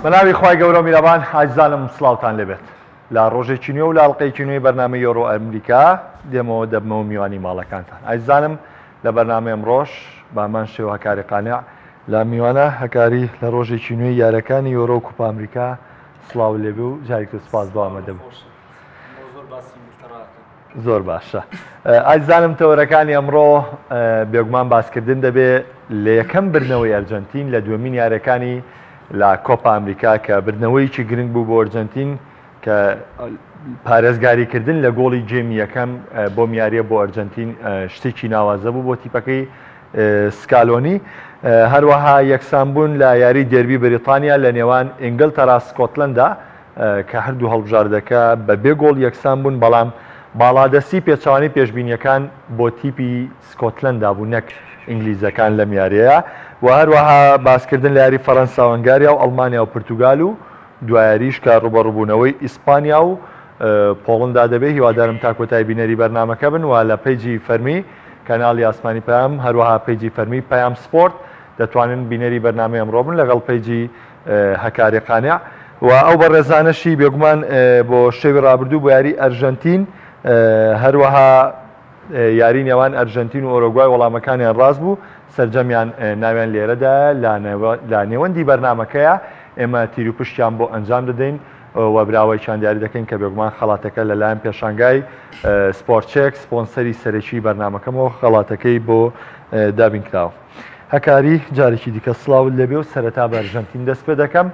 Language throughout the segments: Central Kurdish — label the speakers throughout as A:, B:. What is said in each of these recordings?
A: بەناوی خوای گەورە میرەبان ئازیزانم سڵاوتان لێبێت لە ڕۆژێکی نوێ و لە ئەڵقەیەکی نوێی بەرنامەی یۆرۆ ئەمریکا دێمەوە دەبمەوە میوانی ماڵەکانتان. ئازیزانم لە بەرنامەی ئەمڕۆژ بامان شێوە هەکاری قانع لە میوانە هەکاری لە ڕۆژێکی نوێی یارەکانی یۆرۆ و کوپا ئەمریکا سڵاو لێبێ و جارێک سپاس بۆ ئامادەبوو. زۆر باشە. ئازیزانم تەوەرەکانی ئەمڕۆ بێگومان باسکردن دەبێت لە یەکەم برنەوەی ئەرجەنتین لە دووەمین یارەکانی لە کۆپا ئەمریکا کە برنەوەیکی گرنگ بوو بۆ ئەرجەنتین کە پارێزگاریکردن لە گۆڵی جێمی یەکەم بۆ میاریە بۆ ئەرجەنتین شتێکی ناوازە بوو بۆ تیپەکەی سکالۆنی. هەروەها یەکسانبوون لە یاری دێربی بریتانیا لە نێوان ئینگلتەرا سکۆتلەندا کە هەردوو هەڵبژاردەکە بە بێ گۆڵ یەکسان بوون، بەڵام باڵادەستی پێچوانی پێشبینیەکان بۆ تیپی سکۆتلەندا بوو نەک ئینگلیزەکان لە میارەیە. و هەروەها باسکردن لە یاری فەڕەنسا و هەنگاریا و ئەڵمانیا و پرتوگال و دوایاریش کە ڕوبەڕووبوونەوەی ئیسپانیا و پۆڵندا دەبێت. هیوادارم تا کۆتایی بینەری بەرنامەکە بن و لە پەیجی فەرمی کەناڵی ئاسمانی پەیام هەروەها پەیجی فەرمی پەیام سپۆرت دەتوانن بینەری بەرنامەی ئەمڕۆ بن لەگەڵ پەیجی هەکاری قانع. و ئەو بەڕێزانەشی بێگومان بۆ شەوی ڕابردوو بۆ یاری ئەرژەنتین هەروەها یاری نێوان ئەرژەنتین و ئۆرۆگوای وەڵامەکانیان ڕاست بوو، سەرجەمیان ناویان لێرەدا لە نێوەندی بەرنمەکەیە ئێمە تیر و پشتیان بۆ ئەنجام دەدەین و براوەیان دیاری دەکەین کە بێگومان خەڵاتەکە لەلایەن پێشانگای سپۆرتچێک سپۆنسەری سەرەکی بەرنمەکەمەوە خەڵاتەکەی بۆ دابین کراوە. هەکاری جارێکی دیکە سڵاوت لەبێ و سەرەتا بە ئەرژەنتین دەست پێ دەکەم.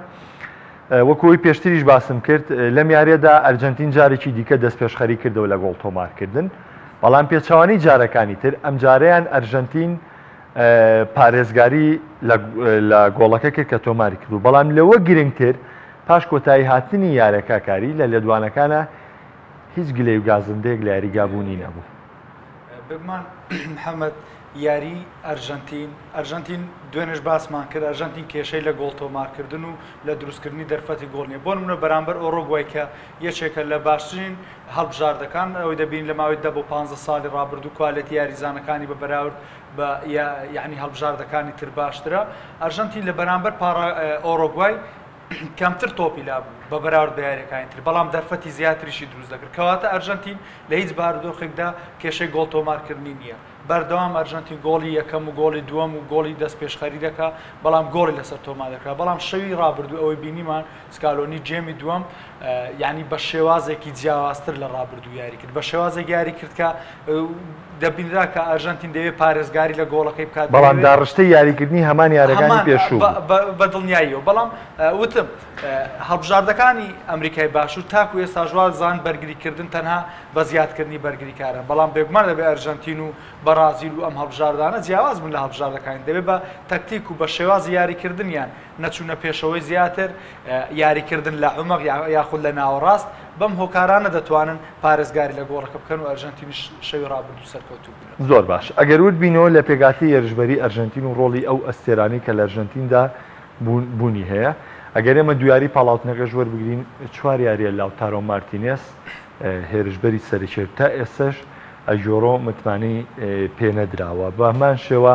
A: وەکوی پێشتریش باسم کرد لەم یاریەدا ئەرجەنتین جارێکی دیکە دەست پێشخەری کردەوە لە گۆڵ تۆمارکردن، بەڵام پێچەوانی جارەکانی تر ئەم جارەیان ئەرژەنتین پارێزگاری لە گۆڵەکە کرد کە تۆماری کردو، بەڵام لەوە گرنگتر پاش کۆتایی هاتنی یارەکەکاری لە لێدوانەکانە هیچ گلێ و گازندەیەک لە یاریگابوونی نەبوو.
B: بگمان محەممەد یاری ئەرژەنتین دوێنش باسمان کرد ئەرژەنتین کێشەی لە گۆڵ تۆمارکردن و لە دروستکردنی دەرفەتی گۆڵ نیە. بۆ نمونە بەرامبەر ئۆڕۆگوای کە یەکێکە لە باشترین هەڵبژاردەکان ئەوەی دەبین لە ماوەی 10 بۆ 15 ساڵی ڕابردوو کوالەتی یاریزانەکانی بە بەراورد بە یعنی هەڵبژاردەکانی تر باشترە. ئەرژەنتین لە بەرامبەر ئۆڕۆگوای کەمتر تۆپی لابوو بە بەراورد بە یاریەکانی تر، بەڵام دەرفەتی زیاتریشی دروست دەکرد، کەواتە ئەرژەنتین لە هیچ بارودۆخێکدا کێشەی گۆڵ تۆمارکردنی نییە. بەردەوام ئەرژەنتین گۆڵی یەکەم و گۆڵی دووەم و گۆڵی دەست پێشخەری دەکات، بەڵام گۆڵی لەسەر تۆمار دەکات. بەڵام شەوی ڕابردوو ئەوەی بینیمان سکالۆنی جێمی دووەم یعنی بە شێوازێکی جیاوازتر لە ڕابردوو یاری کرد، بە شێوازێک یاری کرد کە دەبینرا کە ئەرژەنتین دەوێت پارێزگاری لە گۆڵەکەی بکات،
A: بەڵام داڕشتەی یاریکردنی هەمان یارەکانی پێشوو
B: بە دڵنیاییەوە. بەڵام وتم هەڵبژاردەکانی ئەمریکای باشوور تاکو ئێستا ژوار زان بەرگریکردن تەنها بە زیادکردنی بەرگریکارە، بەڵام بێگومان دەبێت ئەرژەنتین و بەرازیل و ئەم هەڵبژاردانە جیاواز بن لە هەڵبژاردەکانی، دەبێت بە تەکتیک و بە شێوازی یاریکردنیان نەچوونە پێشەوەی زیاتر یاریکردن لە عومەق یاخود لە ناوەڕاست بەم هۆکارانە دەتوانن پارێزگاری لە گۆڵەکە بکەن و ئەرژەنتینیش شەوی ڕابردوو سەرکەوتوو بن.
A: زۆر باش. ئەگەر وت بینەوە لە پێگاتی یاریژبەری ئەرژەنتین و ڕۆڵی ئەو ئەستێرانی کە لە ئەرژەنتیندا بوونی هەیە، ئەگەر ئێمە دویاری پاڵاوتنەکەش وەربگرین 4 یاریە لاوتارۆ مارتینێز هێرشبەری سەرکێت تا ئێستش ئەژۆرۆ متمانی پێنەدراوە. بە هەمان شێوە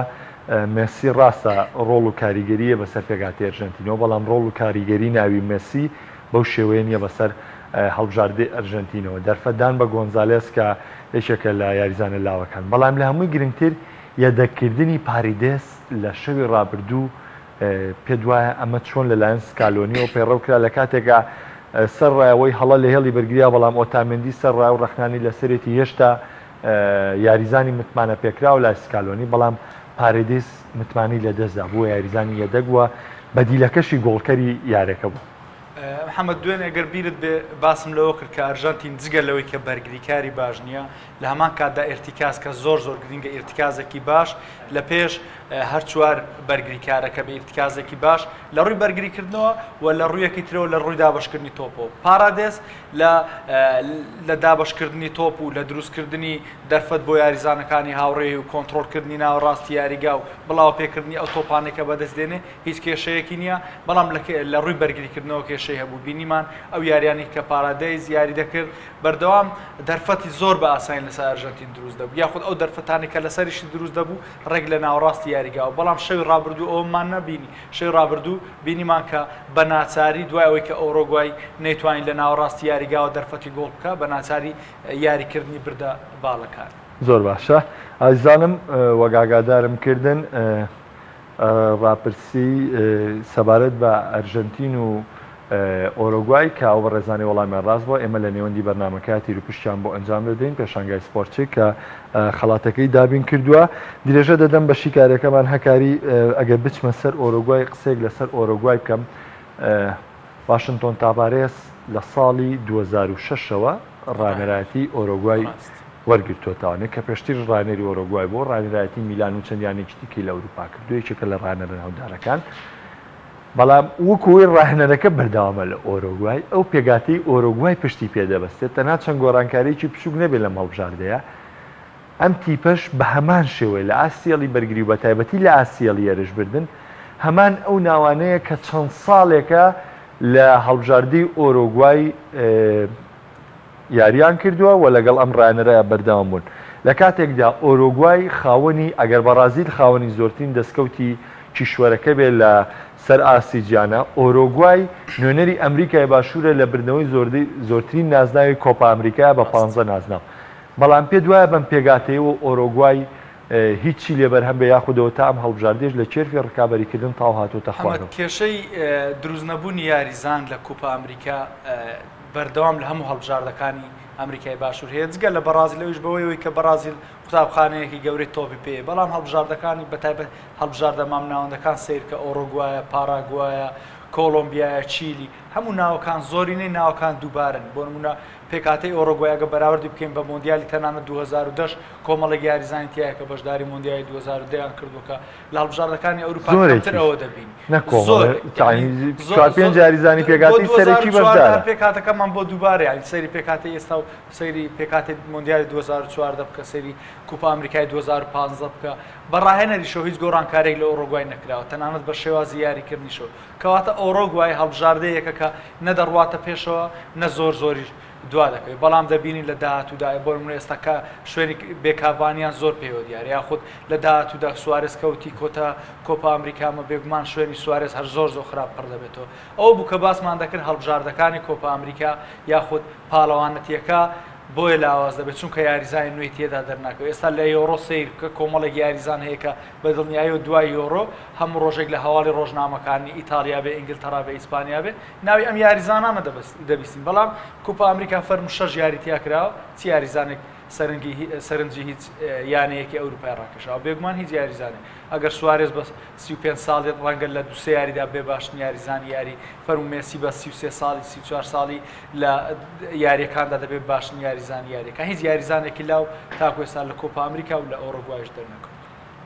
A: مێسی ڕاستە ڕۆڵ و کاریگەریە بەسەر پێگاتی ئەرژەنتینەوە، بەڵام ڕۆڵ و کاریگەری ناوی مێسی بەو شێوەیە نیە بەسەر هەڵبژاردەی ئەرژەنتینەوە. دەرفەتدان بە گۆنزالێس کە یەکێکە لە یاریزانە لاوەکان، بەڵام لە هەمووی گرنگتر یەدەکردنی پاریدێس لە شەوی ڕابردوو پێ وایە ئەمە چۆن لەلایەن سکالۆنیەوە پێڕەوکرا لە کاتێکە سەر ڕایەوەی هەڵە لە هێڵی بەرگریا، بەڵام ئۆتامێندی سەر ڕای و ڕەخنانی لەسەرێتی هێشتا یاریزانی متمانە پێکرا و لای سکالۆنی، بەڵام پارێدێس متمانی لەدەستدا بووە یاریزانی یەدەگووە بەدیلەکەشی گۆڵکەری یارەکە بوو.
B: محەممەد دوێن ئەگەر بیرت بێ باسم لەوە کرد کە ئەرژەنتین جگە لەوەی کە بەرگریکاری باش نییە، لە هەمان کاتدا ئێرتیکاز کە زۆر گرنگە ئێرتیکازێکی باش لە پێش هەر چوار بەرگریکارەکە بە ئێرتیکازێکی باش لە ڕووی بەرگریکردنەوە و لە ڕوویەکی ترەوە لە ڕووی دابشکردنی تۆپەوە. پارادێس لە دابشکردنی تۆپ و لە دروستکردنی دەرفەت بۆ یاریزانەکانی هاوڕێ و کۆنتترۆلکردنی ناوەڕاستی یاریگا و بڵاو پێکردنی ئەو تۆپانێکە بەدەست دێنێ هیچ کێشەیەکی نییە، بەڵام لە ڕووی بەرگریکردنەوە کێشەی هەبوو. بینیمان ئەو یاریانی کە پارادەیز یاری دەکرد بەردەوام دەرفەتی زۆر بە ئاسانی لەسەر ئەرژەنتین دروست دەبوو، یاخود ئەو دەرفەتانی کە لەسەریشی دروست دەبوو ڕێک لە ناوەڕاستی یاریگاوە بەڵام شەوی ڕابردوو ئەومان نەبینی شەوی ڕابردوو بینیمان کە بە ناچاری دوای ئەوەی کە ئۆڕۆگوای نەیتوانین لە ناوەڕاستی یاریگاوە دەرفەتی گۆڵ بکە بە ناچاری یاریکردنی بردە باڵەکان.
A: زۆر باشە ئازانم وەگاگادارم کردن ڕاپرسی سەبارەت بە ئەرژەنتین و ئۆرۆگوای کە ئەو بە ڕێزانەی وەڵامیان ڕاست بۆ ئێمە لە نێوەندی بەرنامەکە تیرروپشتیان بۆ ئەنجام دەدەین پێشانگای سپۆرتچێک کە خەڵاتەکەی دابین کردووە درێژە دەدەم بە شیکارەکەمان هەکاری ئەگەر بچمە سەر ئۆرۆگوای قسێک لەسەر ئۆرۆگوای بکەم واشنتۆن تاڤارێس لە ساڵی 2006ەوە ڕانەرایەتی ئۆرۆگوای وەرگرتوۆتەوانێت کە پێشتر ڕانەری ئۆرۆگوای بۆ ڕانەرایەتی میلان و چەندیانێکی دیکەی لە ئەوروپا کردو یەکێکە لە ڕانەرە ناودارەکان بەڵام وەکوی ڕاهێنەرەکە بەردەوامە لە ئۆرۆگوای ئەو پێگاتی ئۆرۆگوای پشتی پێدەبەستێت تەنها چەند گۆڕانکاریی بچووک نەبێت لە مەڵبژاردەیە ئەم تیپەش بە هەمان شێوەیە لە ئاسیێڵی بەرگری و بە تایبەتی لە ئاسیێڵی یێرشبردن هەمان ئەو ناوانەیە کە چەند ساڵێکە لە هەڵبژاردەی ئۆرۆگوای یاریان کردووە و لەگەڵ ئەم ڕانەرەیە بەردەوام بوون لە کاتێکدا ئۆرۆگوای خاوەنی ئەگەر بەڕازیل خاوەنی زۆرترین دەستکەوتی کیشوەرەکە بێت لە سەر ئاسی جیانە ئۆرۆگوای نوێنەری ئەمریکای باشوورە لە بردنەوەی زۆرترین نازناوی کۆپا ئەمریکا بە 15 نازناو بەڵام پێ دوایە بەم پێگاتەوە ئۆرۆگوای هیچی لێبەر هەم بە یاخودەوە تا ئەم هەڵبژاردێش لە چێرفی ڕکابەریکردن تاو هاتوۆتە خوارەوە
B: کێشەی دروستنەبوونی یاریزان لە کوپا ئەمریکا بەردەوام لە هەموو هەڵبژاردەکانی ئەمریکای باشوور هەیە جگە لە بەرازیلەوەیش بەوەی کە بەرازیل قوتابخانەیەکی گەورەی تۆپی پێ بەڵام هەڵبژاردەکانی بەتایبەت هەڵبژاردە مامناوەندەکان سیر کە ئۆرۆگوایە پاراگوایە کۆلۆمبیایە چیلی هەموو ناوەکان زۆرینەی ناوەکان دووبارن بۆ نمونە پێکاتەی ئۆرۆگوایەگە بەراوردی بکەین بە مۆندیالی تەنانەت 2010 کۆمەڵێک یاریزانی تایە کە بەشداری مۆندیالی 2010یان کردوکە لە هەڵبژاردەکانی ئەوروپا کەمتر ئەوە دەبین
A: پێنج یاریزانی پێکاتی سەرەکی بەشدارە
B: پێکاتەکەمان بۆ دووبارە یانی سەیری پێکاتی ئێستا و سەیری پێکاتی مۆندیالی 2014 بکە سەیری کوپا ئەمریکای 2015 بکە بەڕاهێنەریشەوە هیچ گۆڕانکارێک لە ئۆرۆگوای نەکراوە تەنانەت بە شێوازی یاریکردنیشەوە کەواتە ئۆرۆگوای هەڵبژاردەیەکە کە نەدەڕواتە پێشەوە نە زۆر زۆریش دوا دەکەوێت بەڵام دەبینی لە داهاتوودا بۆ نمونە ئێستاکە شوێنی بێکابانیان زۆر پێوە دیارە یاخود لە داهاتوودا سوارێز کەوتی کۆتا کۆپا ئەمریکامە بێگومان شوێنی سوارێز هەر زۆر خراپ پڕ دەبێتەوە ئەوە بوو کە باسمان دەکرد هەڵبژاردەکانی کۆپا ئەمریکا یاخود پاڵەوانەتیەکە بۆیە لاواز دەبێت چونکە یاریزانی نوێی تێدا دەرناکەوە ئێستا لە یۆڕۆ سیر کە کۆمەڵێک یاریزان هەیە کە بە دڵنیایی و دوای یۆڕۆ هەموو ڕۆژێک لە هەواڵی ڕۆژنامەکانی ئیتالیا بێ ئینگلتەرا بێ ئیسپانیا بێ ناوی ئەم یاریزانانە دەبیستین بەڵام کوپا ئەمریکا فەرم 6 یاریتیا کراوە چی یاریزانێک سەرنجی هیچ یانەیەکی ئەوروپای ڕاکەشەوە بێگومان هیچ یاریزانێ ئەگەر سوارێز بە 35 ساڵێت ڕەنگە لە دووسێ یاریدا بێ باشن یاریزانی یاری فەرمێسی بە 33 ساڵی 34 ساڵی لە یاریەکاندا دەبێت باشن یاریزانی یاریەکە هیچ یاریزانێکی لاو تاکو ئێستا لە کۆپا ئەمریکا و لە ئۆرۆگوایش دەرنەکەوت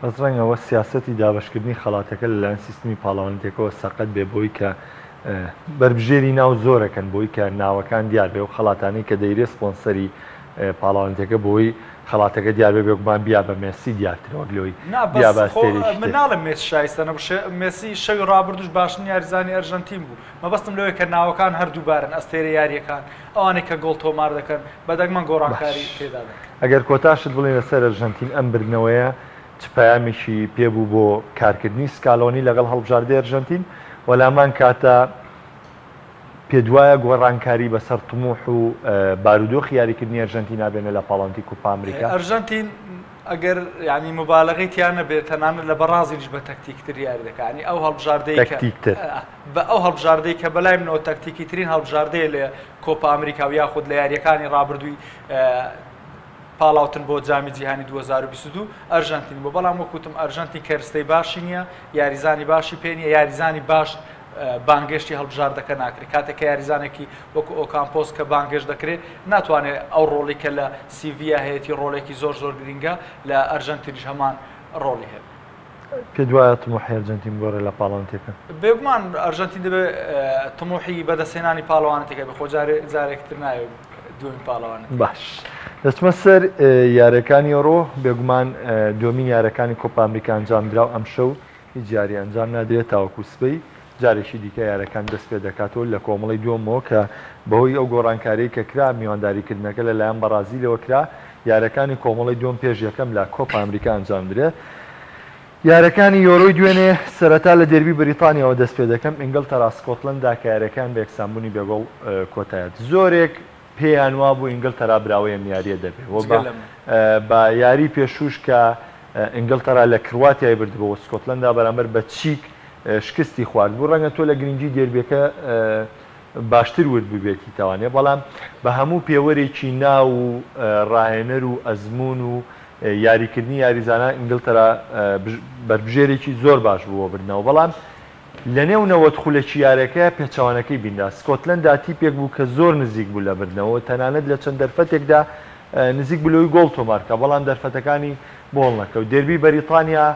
A: بەزڕەنگەوە سیاسەتی دابشکردنی خەڵاتەکە لەلایەن سیستمی پاڵەوانێتێکەوە سەقەت بێ بۆی کە بربژێری ناو زۆرەکەن بۆی کە ناوەکان دیار بێ و خەڵاتانەی کە دەیرێت سپۆنسەری پاڵاوانێتەکە بۆی خەڵاتەکە دیار بێ بێگومان بیا بە مێسی دیارترەوە لەوەی بیا بە
B: مناڵم مێسی شایستەنە مێسی شەوی ڕابردوش باشن یاریزانی ئەرژەنتین بوو مەبەستم لەوەی کە ناوەکان هەردووبارن ئەستێرە یاریەکان ئەوانەی کە گۆڵ تۆمار دەکەن بەدەگمەن گۆڕانکاری تێدا دەکەن
A: ئەگەر کۆتاشت بڵێن لەسەر ئەرژەنتین ئەم بردنەوەیە چ پەیامێکی پێبوو بۆ کارکردنی سکالۆنی لەگەڵ هەڵبژاردەی ئەرژەنتین وەلامان کاتە پێدوایە گۆڕانکاری بەسەر تموح و بارودۆخی یاریکردنی ئەرژەنتینا بێنە لە پاڵەوانتی کوپا ئەمریکا
B: ئەرژەنتین ئەگەر ینی مبالغەی تیان نەبێت تەنانەت لە بەڕازیش بە تەکتیکتر یاری دەکانی ئەو هەڵبژاردەی بە ئەو هەڵبژاردەی کە بەلای منەوە تەکتیکی ترین هەڵبژاردەیە لە کۆپا ئەمریکا و یاخود لە یاریەکانی ڕابردووی پاڵاوتن بۆ جامی جیهانی 2022 ئەرژەنتین بۆ بەڵام وەکوتم ئەرژەنتین کەرستەی باشی نییە یاریزانی باشی پێ نیە یاریزانی باش بانگشتی هەڵبژاردەکە ناکرێت کاتێک کە یاریزانێکی وەکو ئۆکامپۆس کە بانگشت دەکرێت ناتوانێت ئەو ڕۆڵی کە لە سیڤیا هەیەی ڕۆڵێکی زۆر گرنگە لە ئەرژەنتینش هەمان ڕۆڵی هەیە
A: پێ دوایە تموحی ئەرژەنتین گۆڕێ لە پاڵەوانتێکە
B: بێگومان ئەرژەنتین دەبێت تموحی بەدەستهێنانی پاڵەوانێتەکە بە خۆ جارێکتر نایە دومین پاڵەوانێت
A: باش دەچمە سەر یاریەکانی ئەوڕۆ بێگومان دومین یاریەکانی کۆپا ئەمریکا ئەنجام درا ئەم شەو هیچ جاری ئەنجام نادرێت تاوەکو سبەی جارێکی دیکە یاریەکان دەست پێ دەکاتەوە لە کۆمەڵی دووەمەوە کە بەهۆی ئەو گۆڕانکاریی کە کرا میوانداریکردنەکە لەلایەن بەرازیلەوە کرا یاریەکانی کۆمەڵی دووەم پێش یەکەم لە کۆپا ئەمریکا ئەنجام درێت یارەکانی یۆرۆی دوێنێ سەرەتا لە دەربی بریتانیاەوە دەست پێ دەکەم ئینگلتەرا سکۆتلەندا کە یاریەکان بە یەکسانبوونی بێگۆڵ کۆتایەت زۆرێک پێیان وا بوو ئینگلتەرا براوەیە یاریە دەبێت بە یاری پێشوش کە ئینگلتەرا لە کرواتیای بردبەوە سکۆتلەندا بەرامبەر بە چیک شکستی خوارد بوو ڕەنگە تۆ لە گرنگی دەربێکە باشتر ورد ببێتی تاوانێ بەڵام بە هەموو پێوەرێکی ناو و ڕاهێنەر و ئەزمون و یاریکردنی یاریزانە ئینگلتەرا بەربژێرێکی زۆر باش بووە بردنەوە بەڵام لە نێونەوەت خولەکی یارەکە پێچەوانەکەی بیندا سکۆتلەندا تیپێک بوو کە زۆر نزیک بوو لە بردنەوە تەنانەت لە چەند دەرفەتێکدا نزیک بلەوەی گۆڵ تۆمارکە بەڵام دەرفەتەکانی بۆڵ نەکەوت دەربی بەریتانیا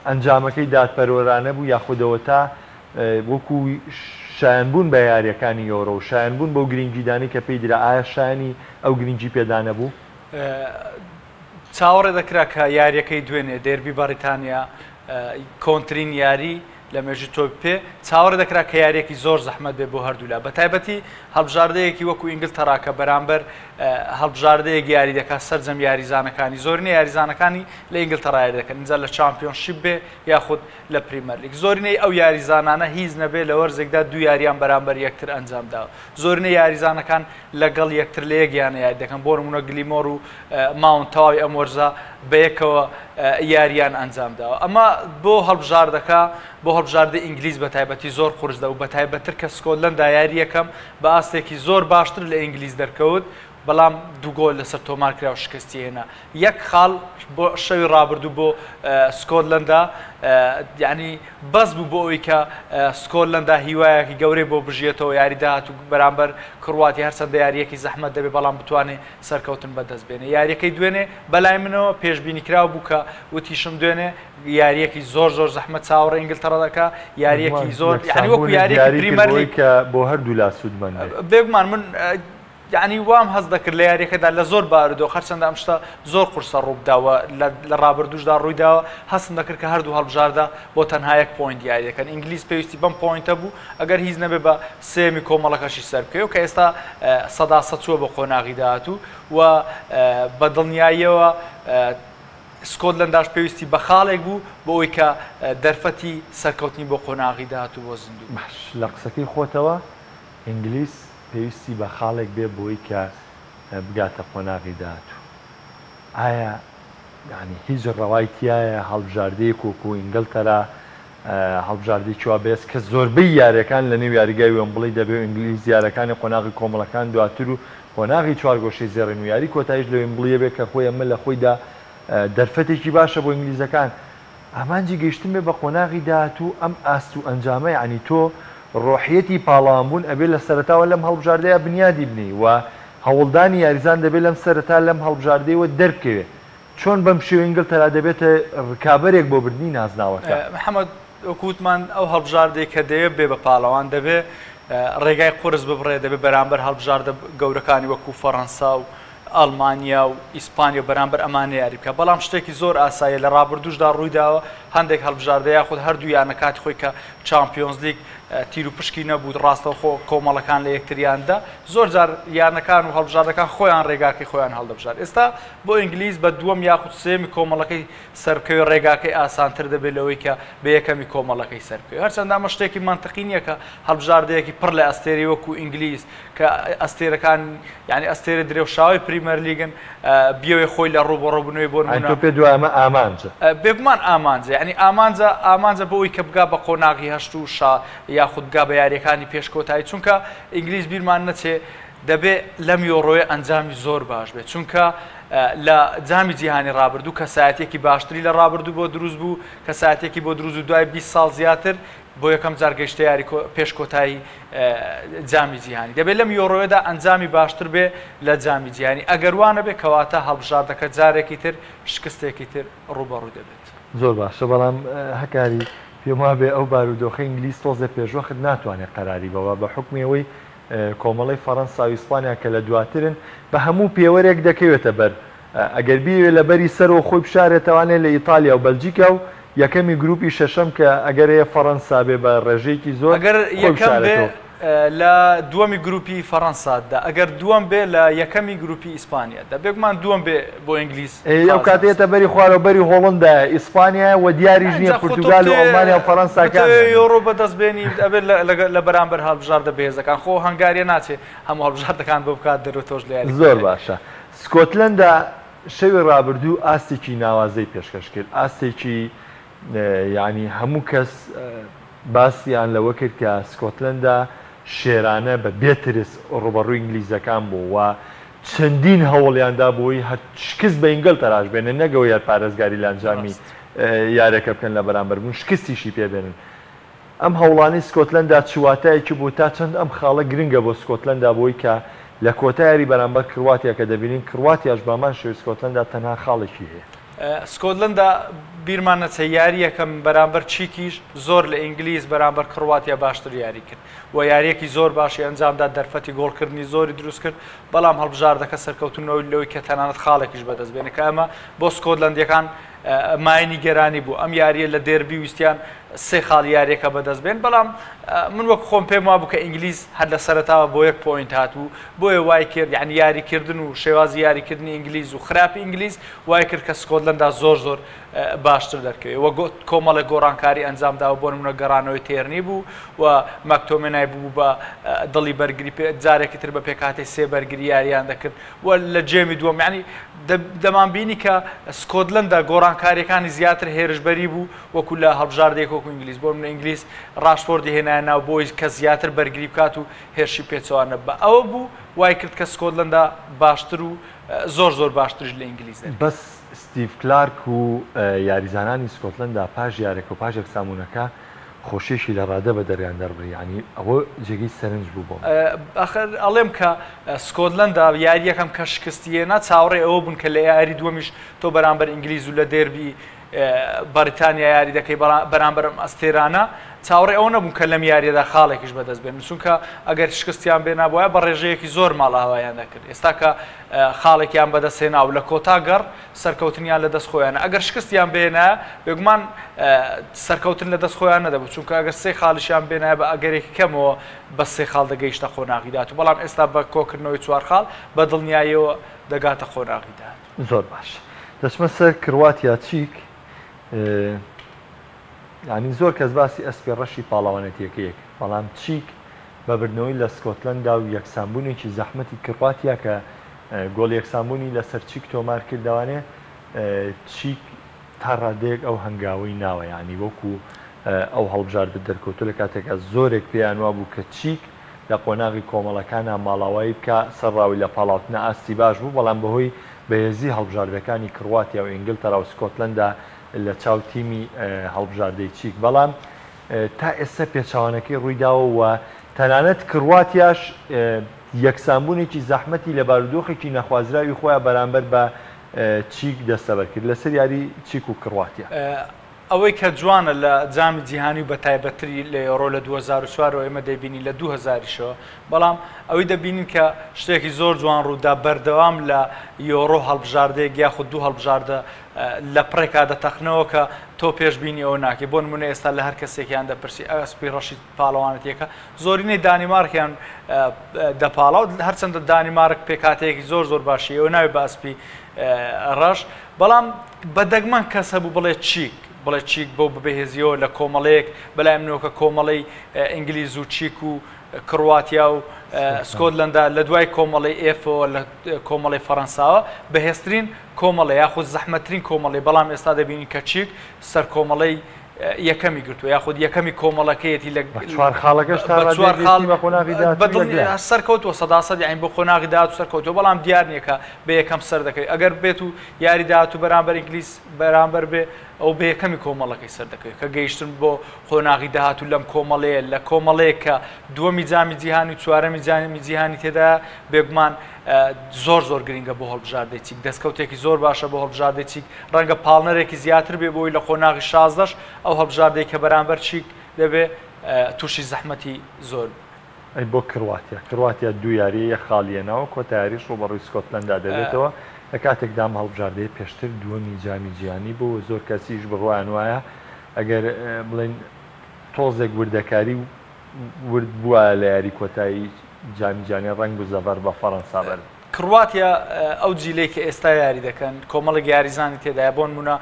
A: ئەنجامەکەی دادپەروەرانە بوو یاخودەوە تا وەکو شایەنبوون بە یاریەکانی یۆرۆ و شایەنبوون بەو گرنگیدانی کە پێی درا ئایا شایانی ئەو گرنگی پێدانە بوو
B: چاوەڕێ دەکرا کە یاریەکەی دوێنێ دەربی بەریتانیا کۆنترین یاری لە مێژی تۆ پێ چاوەڕێ دەکرا کە یاریەکی زۆر زەحمەت بێ بۆ هەردوولا بە تایبەتی هەڵبژاردەیەکی وەکو ئینگلتەرا کە بەرامبەر هەڵبژاردەیەک یاری دەکات سەرجەم یاریزانەکانی زۆرینەی یاریزانەکانی لە ئینگلتەرا یاری دەکەن اینجا لە چامپیۆنشیپ بێ یاخود لە پریمەر لیگ زۆرینەی ئەو یاریزانانە هیچ نەبێ لە وەرزێکدا دوو یاریان بەرامبەر یەکتر ئەنجام داوە زۆرینەی یاریزانەکان لەگەڵ یەکتر لە یەکیانە یاری دەکەن بۆ نمونە گلیمۆر و ماون تەواوی ئەم وەرزە بەیەکەوە یاریان ئەنجام داوە ئەمە بۆ هەڵبژاردەکە بۆ هەڵبژاردە ئینگلیز بە تایبەتی زۆر قورسدا و بە تایبەتتر کە سکۆتلەندا یاری یەکەم بە ئاستێکی زۆر باشتر لە ئینگلیز دەرکەوت بەڵام دوو گۆل لەسەر تۆمار کرا و شکستی هێنا یەک خاڵ بۆ شەوی ڕابردوو بۆ سکۆتلەندا یعنی بەس بوو بۆ ئەوەی کە سکۆتلەندا هیوایەکی گەورەی بۆ بژێتەوە یاری داهات و بەرامبەر کڕواتی هەرچەندە یاریەکی زەحمەت دەبێت بەڵام بتوانێت سەرکەوتن بەدەست بێنێ یاریەکەی دوێنێ بەلای منەوە پێشبینی کراو بوو کە وتیشم دوێنێ یاریەکی زۆر زەحمەت چاوەڕێ ئینگلتەرا دەکا یاریەکی زۆر یعنی وەکو یاریەکی پریمەر لیگ
A: کە بۆ هەردوو لا سوودمەند
B: بێگومان من یعنی وام هەز دەکرد لە یاریەکەدا لە زۆر بارودۆ هەرچەندە ئەم شتە زۆر قورسە ڕووداوە لە ڕابردوشدا ڕوویداوە هەستم دەکرد کە هەردوو هەڵبژاردا بۆ تەنها یەک پۆینت یاری دەکەن ئینگلیز پێویستی بەم پۆینتە بوو ئەگەر هیچ نەبێ بە سێمی کۆمەڵەکەشی سەر بکەوێت کە ئێستا سەدا چووە بە قۆناغی داهاتوو و بە دڵنیاییەوە سکۆتلەنداش پێویستی بە خاڵێک بوو بۆ ئەوەی کە دەرفەتی سەرکەوتنی بۆ قۆناغی داهاتوو بۆ زیندوو
A: باش لە قسەکەی خۆتەوە ئینگلیز پێویستی بە خاڵێک بێ بۆی کە بگاتە قۆناغی داهاتوو ئایا ینی هیچ ڕەوایتیایە هەڵبژاردەیەک وەکو ئینگلتەرا هەڵبژاردەی چوا بێت کە زۆربەی یاریەکان لە نێو یاریگای وێمبڵی دەبێت ئینگلیز یارەکانی قۆناغی کۆمەڵەکان دواتر و قۆناغی چوارگۆشەی زێڕین و یاری کۆتاییش لە وێمبڵیە بێت کە خۆی ئەمە لە خۆیدا دەرفەتێکی باشە بۆ ئینگلیزەکان ئامانجی گەیشتن بێ بە قۆناغی داهاتوو ئەم ئاست و ئەنجامە یعنی تۆ ڕۆحیەتی پاڵاوانبوون ئەبێت لە سەرەتاوە لەم هەڵبژاردەیە بنیادی بنی و هەوڵدانی یاریزان دەبێت لەم سەرەتا لەم هەڵبژاردەیەوە دەربکەوێت چۆن بەم شێوە ئینگلتەرا دەبێتە ڕکابەرێک بۆ بردننی نازناوەکە
B: محەممەد وەکووتمان ئەو هەڵبژاردەی کە دەیە بێ بە پاڵەوان دەبێت ڕێگای قورس ببڕێ دەبێت بەرامبەر هەڵبژاردە گەورەکانی وەکو فەڕەنسا و ئەڵمانیا و ئیسپانیا بەرامبەر ئەمانە یاری بکە بەڵام شتێکی زۆر ئاسایە لە ڕابردوشدا ڕوویداوە هەندێک هەڵبژاردە یاخود هەردوو یانە کاتی خۆی کە چامپیۆنز لیگ تیر و پشکی نەبوو ڕاستەوە خۆ کۆمەڵەکان لە یەکتریاندا زۆر جار یانەکان و هەڵبژاردەکان خۆیان ڕێگاکەی خۆیان هەڵدەبژار ئێستا بۆ ئینگلیز بە دووەم یاخود سێمی کۆمەڵەکەی سەرکەوی ڕێگاکەی ئاسانتر دەبێت لەوەی کە بە یەکەمی کۆمەڵەکەی سەرکەوی هەرچەندە ئەمە شتێکی منتەقی نییە کە هەڵبژاردەیەکی پڕ لە ئەستێری وەکو ئینگلیز کە ئەستێرەکان یعنی ئەستێرە درێوشاوی پریمەر لیگن بیەوەی خۆی لە ڕوبەڕۆبنەوەی بۆ
A: پێ دوایمە ئامانجە
B: بێگومان ئامانجە یعنی ئامانجە بۆ ئەوی کە بگا بە قۆناغی هەشت و شا یاخود بگا بە یاریەکانی پێشکۆتایی چونکە ئینگلیز بیرمان نەچێ دەبێت لەم یۆڕۆیە ئەنجامی زۆر باش بێت چونکە لە جامی جیهانی ڕابردوو کەسایەتێکی باشتری لە ڕابردوو بۆ دروست بوو کەسایەتێکی بۆ دروست و دوای 20 ساڵ زیاتر بۆ یەکەم جار گەیشتە یاری پێشکۆتایی جامی جیهانی دەبێت لەم یۆڕۆیەدا ئەنجامی باشتر بێ لە جامی جیهانی ئەگەر وانە بێ کەواتە هەڵبژاردەکە جارێکی تر شکستێکی تر ڕوبەڕوو دەبێت
A: زۆر باشە بەڵام هەکاری پێم وا بێ ئەو بارودۆخی ئینگلیز تۆزە پێشوەخت ناتوانێت قەراری بەوە بە حکمیەوەی کۆمەڵی فەڕەنسا و ئیسپانیا کە لە دواترن بە هەموو پێوەرێک دەکەوێتە بەر ئەگەر بیوێ لە بەری سەرەوە خۆی بشارێتەوانێت لە ئیتالیا و بەلجیکا و یەکەمی گروپی شەشەم کە ئەگەر هەیە فەڕەنسا بێ بە ڕێژەیەکی زۆر
B: ئەگەر یەکەم بێ لە دووەمی گروپی فەڕەنسادا ئەگەر دووەم بێ لە یەکەمی گروپی ئیسپانیادا بێگومان دووەم بێ بۆ ئینگلیز
A: ئەو کاتێتە بەری خوارەوبەری هۆڵندا ئیسپانیا و دیاریش نییە پورتوگال و ئەڵمانیا و فەڕەنساکان
B: یۆرۆ بەدەستبێنی ئەبێت لە بەرامبەر هەڵبژاردە بەهێزەکان خۆ هەنگاریە ناچێت هەموو هەڵبژاردەکان بۆ بکات دەرەوە تۆش لە
A: زۆر باشە. سکۆتلەندا شەوی ڕابردوو ئاستێکی ناوازەی پێشکەش کرد، ئاستێکی یعنی هەموو کەس باسییان لەوە کرد کە سکۆتلەندا شێرانە بە بێترس ڕوبەڕووی ئینگلیزەکان بوو و چەندین هەوڵیاندا بۆی شکست بە ئینگل تەراش بێنن نەگەوە یار پارێزگاری لانجامی یارەکە بکەن لە بەرامبەر بوون شکستیشی پێبێنن. ئەم هەوڵانی سکۆتلەندا چواتایەکی بوو تا چەند ئەم خاڵە گرنگە بۆ سکۆتلەندا بۆی کە لە کۆتایاری بەرامبەر کرواتیا کە دەبینین کرواتیاش بامان شێوی سکۆتلەندا تەنها خاڵێکی هەیە.
B: سکۆتلەندا بیرمان نەچە یاری یەکەم بەرامبەر چیکیش زۆر لە ئینگلیز بەرامبەر کرواتیا باشتر یاری کرد و یاریەکی زۆر باشی ئەنجامدا دەرفەتی گۆڵکردنی زۆری دروست کرد بەڵام هەڵبژاردەکە سەرکەوتنەوەی لەوەی کە تەنانەت خاڵێکیش بەدەستبێنە کە ئەمە بۆ سکۆتلەندیەکان ماینی گەرانی بوو ئەم یاریە لە دێربی ویستیان سێ خاڵ یاریەکە بەدەستبێن بەڵام من وەک خۆم پێم وابوو کە ئینگلیز هەر لە سەرەتاوە بۆ یەک پۆینت هاتبوو بۆیە وای کرد یعنی یاریکردن و شێوازی یاریکردنی ئینگلیز و خراپی ئینگلیز وای کرد کە سکۆتلەندا زۆر باشتر دەرکەوێت وە کۆمەڵە گۆڕانکاری ئەنجامداوە بۆ نمونە گەڕانەوەی تێرنی بوو و مەکتۆمێنای بوو بە دڵی بەرگری جارێکی تر بە پێکاتی سێ بەرگری یاریان دەکرد و لە جێمی دووەم یعنی دەمانبینی کە سکۆتلەندا گۆڕانکاریەکانی زیاتر هێرشبەری بوو وەکو لە هەڵبژاردەیەک وەکو ئینگلیز بۆ من ئینگلیز ڕاشفۆردی هێنایە ناو بۆی کە زیاتر بەرگری بکات و هێرشی پێچوانە بە ئەوە بوو وای کرد کە سکۆتلەندا باشتر و زۆر باشترش لە ئینگلیز
A: بەس ستیڤ کلارک و یاریزانانی سکۆتلەندا پاش یارێک و پاش یەکسامونەکە خۆشیشی لە ڕادە بە دەریان دەڕبی ینی ئەوە جێگەی سەرنج بوو بۆ
B: ئەخر ئەڵێم کە سکۆتلەندا یاری یەکەم کە شکستیێنە چاوەڕێ ئەوە بوون کە لە یاری دووەمیش تۆ بەرامبەر ئینگلیز و لە دێربی بەریتانیا یاری دەکەی بەرامبەر ئەستێرانە چاوەڕێ ئەو نەبوون کە لەم یاریەدا خاڵێکیش بەدەستبێن چونکە ئەگەر شکستیان بێنا بۆیە بە ڕێژەیەکی زۆر ماڵاوایان دەکرد ئێستا کە خاڵێکیان بەدەستێنا و لە کۆتا گەڕ سەرکەوتنیان لە دەست خۆیانە ئەگەر شکستیان بێنە بێگومان سەرکەوتن لە دەست خۆیان نەدەبوو چونکە ئەگەر سێ خاڵیشیان بێنایە بە ئەگەرێکی کەمەوە بە سێ خاڵ دەگەیشتە خۆناغیدات و بەڵام ئێستا بە کۆکردنەوەی چوار خاڵ بە دڵنیاییەوە دەگاتە خۆناغیدات.
A: زۆر باش دەچمە سەر کرواتیا چیک ینی زۆر کەس باسی ئەسپی ڕەشی پاڵاوانەتیەکەیەک بەڵام چیک بە بردنەوەی لە سکۆتلەندا و یەکسانبوونێکی زەحمەتی کرواتیا کە گۆڵ یەکسانبوونی لەسەر چیک تۆمار کردوانێ چیک تا ڕادەیەک ئەو هەنگاوی ناوە ینی وەکو ئەو هەڵبژاردە دەرکەوتو لە کاتێکە زۆرێک پێیان وا بوو کە چیک لە قۆناغی کۆمەڵەکانە ماڵاوایی بکە سەرڕاوی لە پاڵاوتنە ئاستی باش بوو بەڵام بەهۆی بەهێزی هەڵبژاردەکانی کرواتیا و ئینگلتەرا و سکۆتلەندا لە چاو تیمی هەڵبژاردەی چیک بەڵام تا ئێستا پێچاوانەکەی ڕوویداوە و تەنانەت کرواتیاش یەکسانبوونێکی زەحمەتی لە بارودۆخێکی نەخوازراوی خۆیان بەرامبەر بە چیک دەستەبەر کرد لەسەر یاری چیک و کرواتیا.
B: ئەوەی کە جوانە لە جامی جیهانی بە تایبەتری لە ئێڕۆ لە 2004 ئێمە دەبینی لە 2000شەوە بەڵام ئەوەی دەبینین کە شتێکی زۆر جوان ڕوودا بەردەوام لە یۆڕۆ هەڵبژاردەیەک یاخود دوو هەڵبژاردە لە پڕێکا دەتەخنەوە کە تۆ پێشببینی ئەوە ناکەی بۆ نمونە ئێستا لە هەر کەسێکیان دەپرسی ئەسپی ڕەشی پاڵەوانەتیەکە زۆرینەی دانیمارکیان دەپاڵا و هەرچەندە دانیمارک پێکاتەیەکی زۆر باشی ئەوە ناوی بە ئەسپی ڕەش بەڵام بەدەگمەن کەس هەبوو بڵێ چیک بڵێ چیک بۆ ببێهێزیەوە لە کۆمەڵەیەک بەلای منەوە کە کۆمەڵەی ئینگلیز و چیک و کرواتیا و سکۆتلەندا لە دوای کۆمەڵی ئێفەوە لە کۆمەڵی فەڕەنساوە بەهێزترین کۆمەڵی یاخود زەحمەترین کۆمەڵی بەڵام ئێستا دەبینی کە چیک سەر کۆمەڵی یەکەمی گرتووە یاخود یەکەمی کۆمەڵەکەیەتی لە
A: چوار خاڵەکەش
B: سەرکەوتوە سەداسەد یعنی بۆ خۆناغی داهات و سەرکەوتوە بەڵام دیار نییە کە بە یەکەم سەر دەکەی ئەگەر بێت و یاری داهات و بەرامبەر ئینگلیز بەرامبەر بێ ئەو بە یەکەمی کۆمەڵەکەی سەر دەکەوێت کە گەیشتن بۆ خۆناغی داهات و لەم کۆمەڵەیە لە کۆمەڵەیە کە دووەمی جامی جیهانی و چوارەمی جامی جیهانی تێدا بێگومان زۆر گرنگە بۆ هەڵبژاردەی چیک دەستکەوتێکی زۆر باشە بۆ هەڵبژاردەی چیک ڕەنگە پاڵنەرێکی زیاتر بێ بۆی لە خۆناغی 16 ئەو هەڵبژاردەی کە بەرامبەر چیک دەبێ تووشی زەحمەتی زۆر
A: ئەی بۆ کرواتیا دوو یاری یە خاڵیەنەوە کۆتاییش ڕوبەڕووی سکۆتلەندا دەبێتەوە لە کاتێکدام هەڵبژاردەی پێشتر دووەمی جامی جیهانی بوو زۆر کەسیش بڕوایان وایە ئەگەر بڵێن تۆزێک وردەکاری و ورد بووە لە یاری کۆتایی جانی ڕنگ و زەڤەر بە فەڕەنسا بەر
B: کرواتیا ئەو جیلەی کە ئێستا یاری دەکەن کۆمەڵی یاریزانی تێدایە بۆ نمونە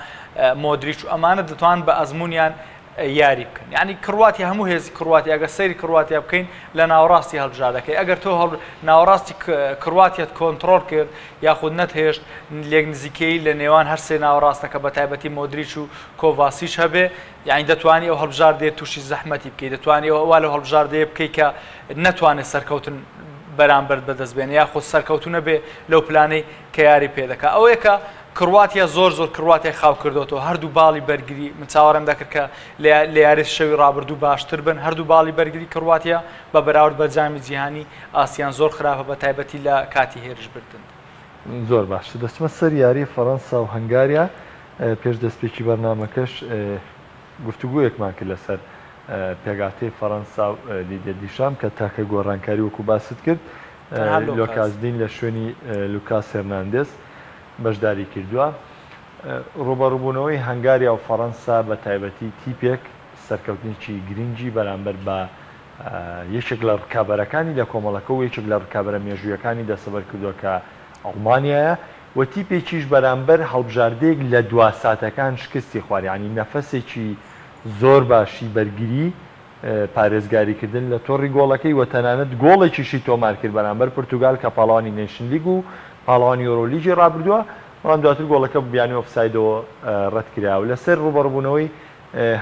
B: مۆدریچ و ئەمانە دەتوان بە ئەزمونیان یاری بکەن یعنی کرواتیا هەموو هێزی کرواتیا ئەگەر سەیری کرواتیا بکەین لە ناوەڕاستی هەڵبژار دەکەی ئەگەر تۆ ناوەڕاستی کرواتیات کۆنتڕۆڵ کرد یاخود نەتهێشت لێک نزیکەی لە نێوان هەر سێ ناوەڕاستەکە بە تایبەتی مۆدریچ و کۆڤاسیچ هەبێ یعنی دەتوانی ئەو هەڵبژار دێت تووشی زەحمەتی بکەیت دەتوانی ئەوە لە هەڵبژار دێ بکەیت کە نەتوانێت سەرکەوتن بەرامبەر بەدەستبێن یاخود سەرکەوتونە بێ لەو پلانەی کە یاری پێدەکە ئەوەیە کە کرواتیا زۆر کرواتیای خاو کردوەوە هەردوو باڵی بەرگری من چاوەڕێم دەکرد کە لە یاری شەوی ڕابردوو باشتر بن هەردوو باڵی بەرگری کرواتیا بە بەراورد بە جامی جیهانی ئاسیان زۆر خراپە بە تایبەتی لە کاتی هێرشبردن
A: زۆر باش دەچمە سەر یاری فەڕەنسا و هەنگاریا پێش دەستپێکی بەرنامەکەش گفتوگویەکمان کرد لەسەر پێگاتەی فەڕەنسا و لیدە دیشام کە تاکە گۆڕانکاری وەکو باست کرد لۆکاسدین لە شوێنی لوکاس هێرناندێز بەشداری کردووە ڕوبەڕووبوونەوەی هەنگاریا و فەڕەنسا بە تایبەتی تیپێک سەرکەوتنیی گرنگی بەرامبەر بە یەکێک لە ڕکابەرەکانی لە کۆمەڵەکە و یەکێک لە ڕکابەرە مێژوویەکانی دەسەبەر کردووە کە ئەڵمانیایە و تیپێکیش بەرامبەر هەڵبژاردەیەک لە دوا ساتەکان شکستی خواریانی نەفەسێکی زۆر باشی بەرگری پارێزگاریکردن لە تۆڕی گۆڵەکەی و تەنانەت گۆڵێکیشی تۆمار کرد بەرامبەر پورتوگال کە پاڵەوانی نێشن لیگ و پاڵەوانی ئۆرۆلیژی ڕابردووە بەڵام دواتر گۆڵەکە بیانی ئۆفسایدەوە ڕەت کراوە لەسەر ڕوبەڕووبوونەوەی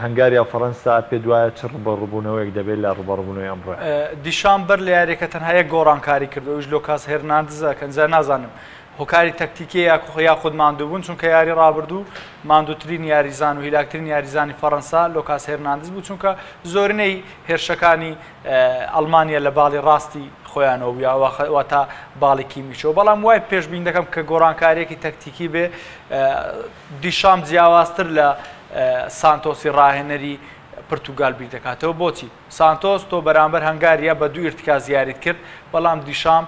A: هەنگاریا و فەڕەنسا پێ دوایە چ ڕوبەڕووبوونەوەیەک دەبێت لە ڕوبەڕووبوونەوەی ئەمڕۆ
B: دیشان بەر لە یاریەکە تەنها یەک گۆڕانکاری کردو ئەوش لۆکاس هێرناندزە کەنجا نازانم هۆکاری تەکتیکی یاخود ماندوو بوون چونکە یاری ڕابردوو ماندووترین یاریزان و هیلاکترین یاریزانی فەڕەنسا لۆکاس هێرناندز بوو چونکە زۆرینەی هێرشەکانی ئەڵمانیا لە باڵی ڕاستی خۆیانەوە بووە تا باڵێکی میشەوە بەڵام وای پێشبین دەکەم کە گۆڕانکاریەکی تەکتیکی بێ دیشام جیاوازتر لە سانتۆسی ڕاهێنەری پرتوگال بیر دەکاتەوە بۆچی سانتۆس تۆ بەرامبەر هەنگاریا بە دوو ئیرتکاز یاریت کرد بەڵام دیشام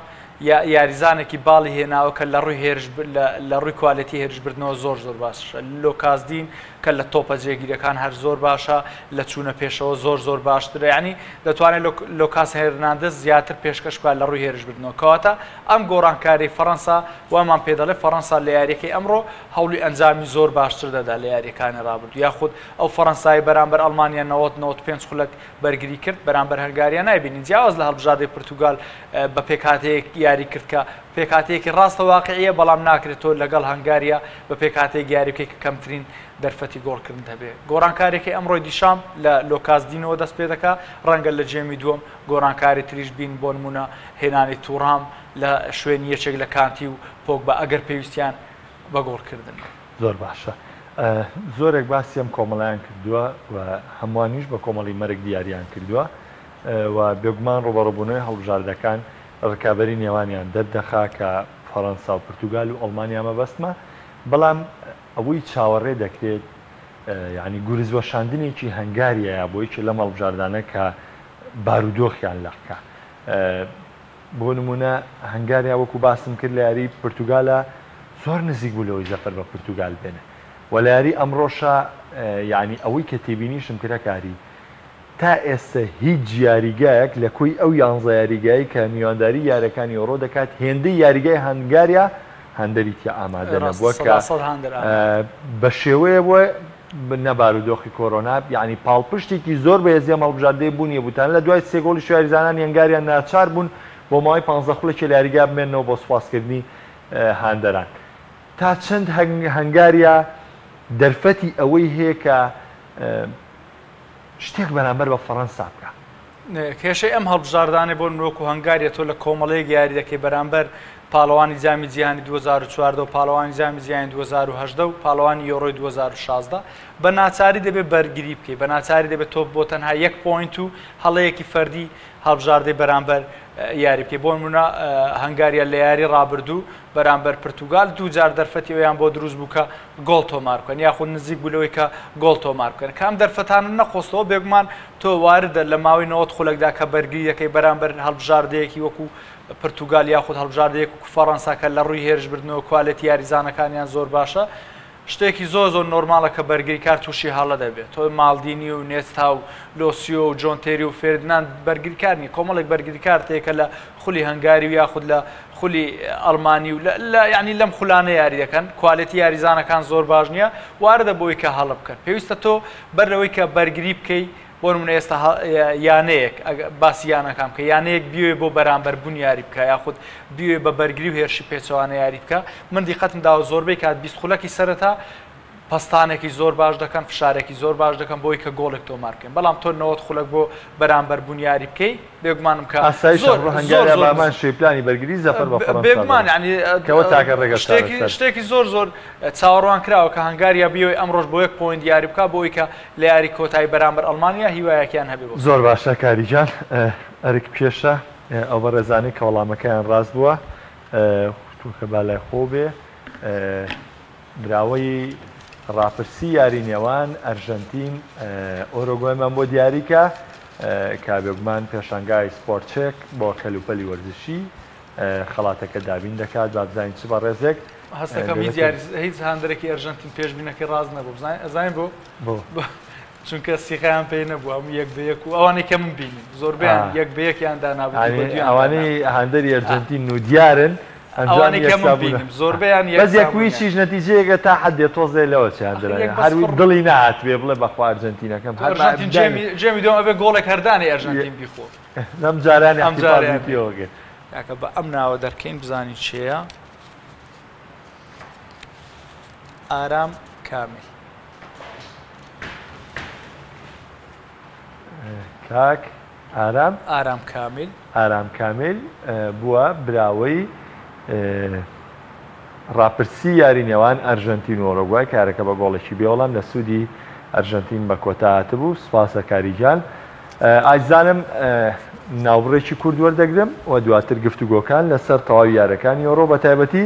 B: یاریزانێکی باڵی هێناوە کە لە ڕووی کوالەتی هێرشبردنەوە زۆر باشە لۆکاسدین کە لە تۆپە جێگیرەکان هەر زۆر باشە لە چوونە پێشەوە زۆر باشترە یعنی دەتوانێت لۆکاس هێرناندز زیاتر پێشکەش بکات لە ڕووی هێرشبردنەوە کەواتە ئەم گۆڕانکاری فەڕەنسا وامان پێ دەڵێ فەڕەنسا لە یاریەکەی ئەمڕۆ هەوڵی ئەنجامی زۆر باشتر دەدا لە یاریەکانی ڕابردوو یاخود ئەو فەڕەنسای بەرامبەر ئەڵمانیا 95 خولەک بەرگری کرد بەرامبەر هەنگاریا نایبینین جیاواز لە هەڵبژاردەی پورتوگال بە پێکاتەیەک یاری کرد کە پێکاتەیەکی ڕاستە واقعیە بەڵام ناکرێتەوە لەگەڵ هەنگاریا بە پێکاتەیەک یاریکەی کە کەمترین دەرفەتی گۆڵکردن هەبێ گۆڕانکارێکی ئەمڕۆی دیشام لە لۆکاسدینەوە دەست پێ دەکات ڕەنگە لە جێمی دووەم گۆڕانکاری تریش بین بۆ نمونە هێنانی تووڕام لە شوێنی یەکێک لە کانتی و پۆک بە ئەگەر پێویستیان بە گۆڕکردن
A: زۆر باشە زۆرێک باسی ئەم کۆمەڵیان کردووە و هەمووانیش بە کۆمەڵی مەرگ دیاریان کردووە و بێگومان ڕوبەڕووبوونەوەی هەڵبژاردەکان ڕکابەری نێوانیان دەردەخا کە فەڕەنسا و پورتوگال و ئەڵمانیا مەبەستمە بەڵام ئەوەی چاوەڕێ دەکرێت یعنی گورزوەشاندنێکی هەنگاریە بۆیکی لەم هەڵبژاردانە کە بارودۆخیان لەقکە بۆ نمونە هەنگاریا وەکو باسم کرد لە یاری پورتوگالە زۆر نزیک بوو لەوەی زەفەر بە پورتوگال بێنێ و لە یاری ئەمڕۆشە یعنی ئەوەی کە تێبینیشم کرەکاری تا ئێستا هیچ یاریگایەک لە کۆی ئەو 11 یاریگایی کە میوانداری یاریەکانی ئۆڕۆ دەکات هێندەی یاریگای هەنگاریا هەندەریتیا ئامادە نەبووە کە بە شێوەیە بووە نەبارودۆخی کۆرۆنا یعنی پاڵپشتێکی زۆر بە هێزیە هەڵبژاردەی بوونیە بوتان لە دوای سێ گۆڵی شوێریزانانی هەنگاریان ناچار بوون بۆ ماوەی 15 خولێکی لە یاریگا بمێنەوە بۆ سوپاسکردنی هاندەران تا چەند هەنگاریا دەرفەتی ئەوەی هەیە کە شتێک بەرامبەر بە فەڕەنسا بکە
B: کێشەی ئەم هەڵبژاردانێ بۆ مرۆک و هەنگاریە تۆ لە کۆمەڵەیەک یاری دەکەی بەرامبەر پاڵەوانی جامی جیهانی 2014 و پاڵەوانی جامی جیهانی 2010 و پاڵەوانی یۆڕۆی 2016 بە ناچاری دەبێت بەرگری بکەیت بە ناچاری دەبێت تۆ بۆ تەنها 1 پوینت و هەڵەیەکی فەردی هەڵبژاردەی بەرامبەر یاری بکەیت بۆ نمونە هەنگاریا لە یاری ڕابردوو بەرامبەر پورتوگال دووجار دەرفەتی ئەویان بۆ دروست بوو کە گۆڵ تۆمار بکەن یاخود نزیک بوولەوەی کە گۆڵ تۆمار بکەن کام دەرفەتانە نەخۆستەوە بێگومان تۆ واردە لە ماوەی 90 خولەکدا کە بەرگری دەکەی بەرامبەر هەڵبژاردەیەکی وەکو پورتوگال یاخود هەڵبژاردەیەک و فەڕەنسا کە لە ڕووی هێرشبردنەوە کوالەتی یاریزانەکانیان زۆر باشە شتێکی زۆر نۆرماڵە کە بەرگریکار تووشی هەڵە دەبێت تۆ ماڵدینی و نێستا و لۆسیۆ و جۆن تێری و فێردنان بەرگریکارنی کۆمەڵێک بەرگریکار تێکە لە خولی هەنگاری و یاخود لە خولی ئەڵمانی و یعنی لەم خولانە یاری دەکەن کوالەتی یاریزانەکان زۆر باش نییە واردە بۆی کە هەڵە بکەن پێویستە تۆ بەرەوەی کە بەرگری بکەی بۆ نمونە ئێستا یانەیەک باسی یانەکان بکە یانەیەک بیوێ بۆ بەرامبەر بوون یاری بکە یاخود بیوێ بە بەرگری و هێرشی پێچەوانە یاری بکە من دیقەتم داوە زۆربەی کات 20 خولەکی سەرەتا پستانێکی زۆر باش دەکەن فشارێکی زۆر باش دەکەن بۆی کە گۆڵێک تۆمار بکەن بەڵام تۆ 90 خولەک بۆ بەرامبەر بوون یاری بکەی بێگومانم کە
A: هەنگاریمان شێپلانی بەرگری زەفەر بە فەڕەنسا
B: بێگومان یعنی
A: تاکە ڕێگە
B: شتێکی زۆر چاوەڕوان کراوە کە هەنگاریا بیوێ ئەمڕۆژ بۆ 1 پوینت یاری بکە بۆی کە لە یاری کۆتایی بەرامبەر ئەڵمانیا هیوایەکیان هەبێ بۆ
A: زۆر باشە کاریجان ئەرک پێشە ئەو بە ڕێزانەی کە وەڵامەکەیان ڕاست بووە کە بالای خۆ بێ براوەی ڕاپرسی یاری نێوان ئەرژەنتین ئۆرۆگۆیمان بۆ دیاریکە کابێگومان پێشانگای سپۆرتچێک بۆ کەلوپەلی وەرزشی خەڵاتەکە دابین دەکات با بزانین چ بە ڕێزێک
B: هەستەکەم هیچ هاندێکی ئەرژەنتین پێشبینەکەی ڕاز نەبوو ئەزانین بۆ چونکە سیخیان پێی نەبوو هەموو یەک بە یەک و ئەوانەی کە من بینیم زۆربیان یەک بە یەکیان دانابوو
A: ئەوانەی هاندەری ئەرژەنتین و دیارن
B: ئەوانەی کە من بینیم زۆربیان
A: بەس یەکویشیش نەتیجەیەکە تا حدێ تۆزێ لەوە چیان هەروی دڵی نهات بێ بڵێ بەخوا ئەرژەنتینەکەم
B: جێمی دۆم ئەبێ گۆڵێک هەردانی ئەرژەنتین بیخۆ
A: لەم جارانی ئەمجارێتیەوەگە
B: یاکە بە ئەم ناوە دەرکەین بزانی چێە ئارام کامل
A: کاک
B: ئارام کامل
A: ئارام کامل بووە براوەی ڕاپرسی یاری نێوان ئەرژەنتین و ئۆرۆگوای کارەکە بە گۆڵێکی بێوەڵام لە سوودی ئەرژەنتین بە کۆتا هاتبوو سوپاسە کاریجان ئایزانم ناوڕێکی کورد وەردەگرم و دواتر گفتوگۆکان لەسەر تەواوی یارەکانی ئەوڕۆ بە تایبەتی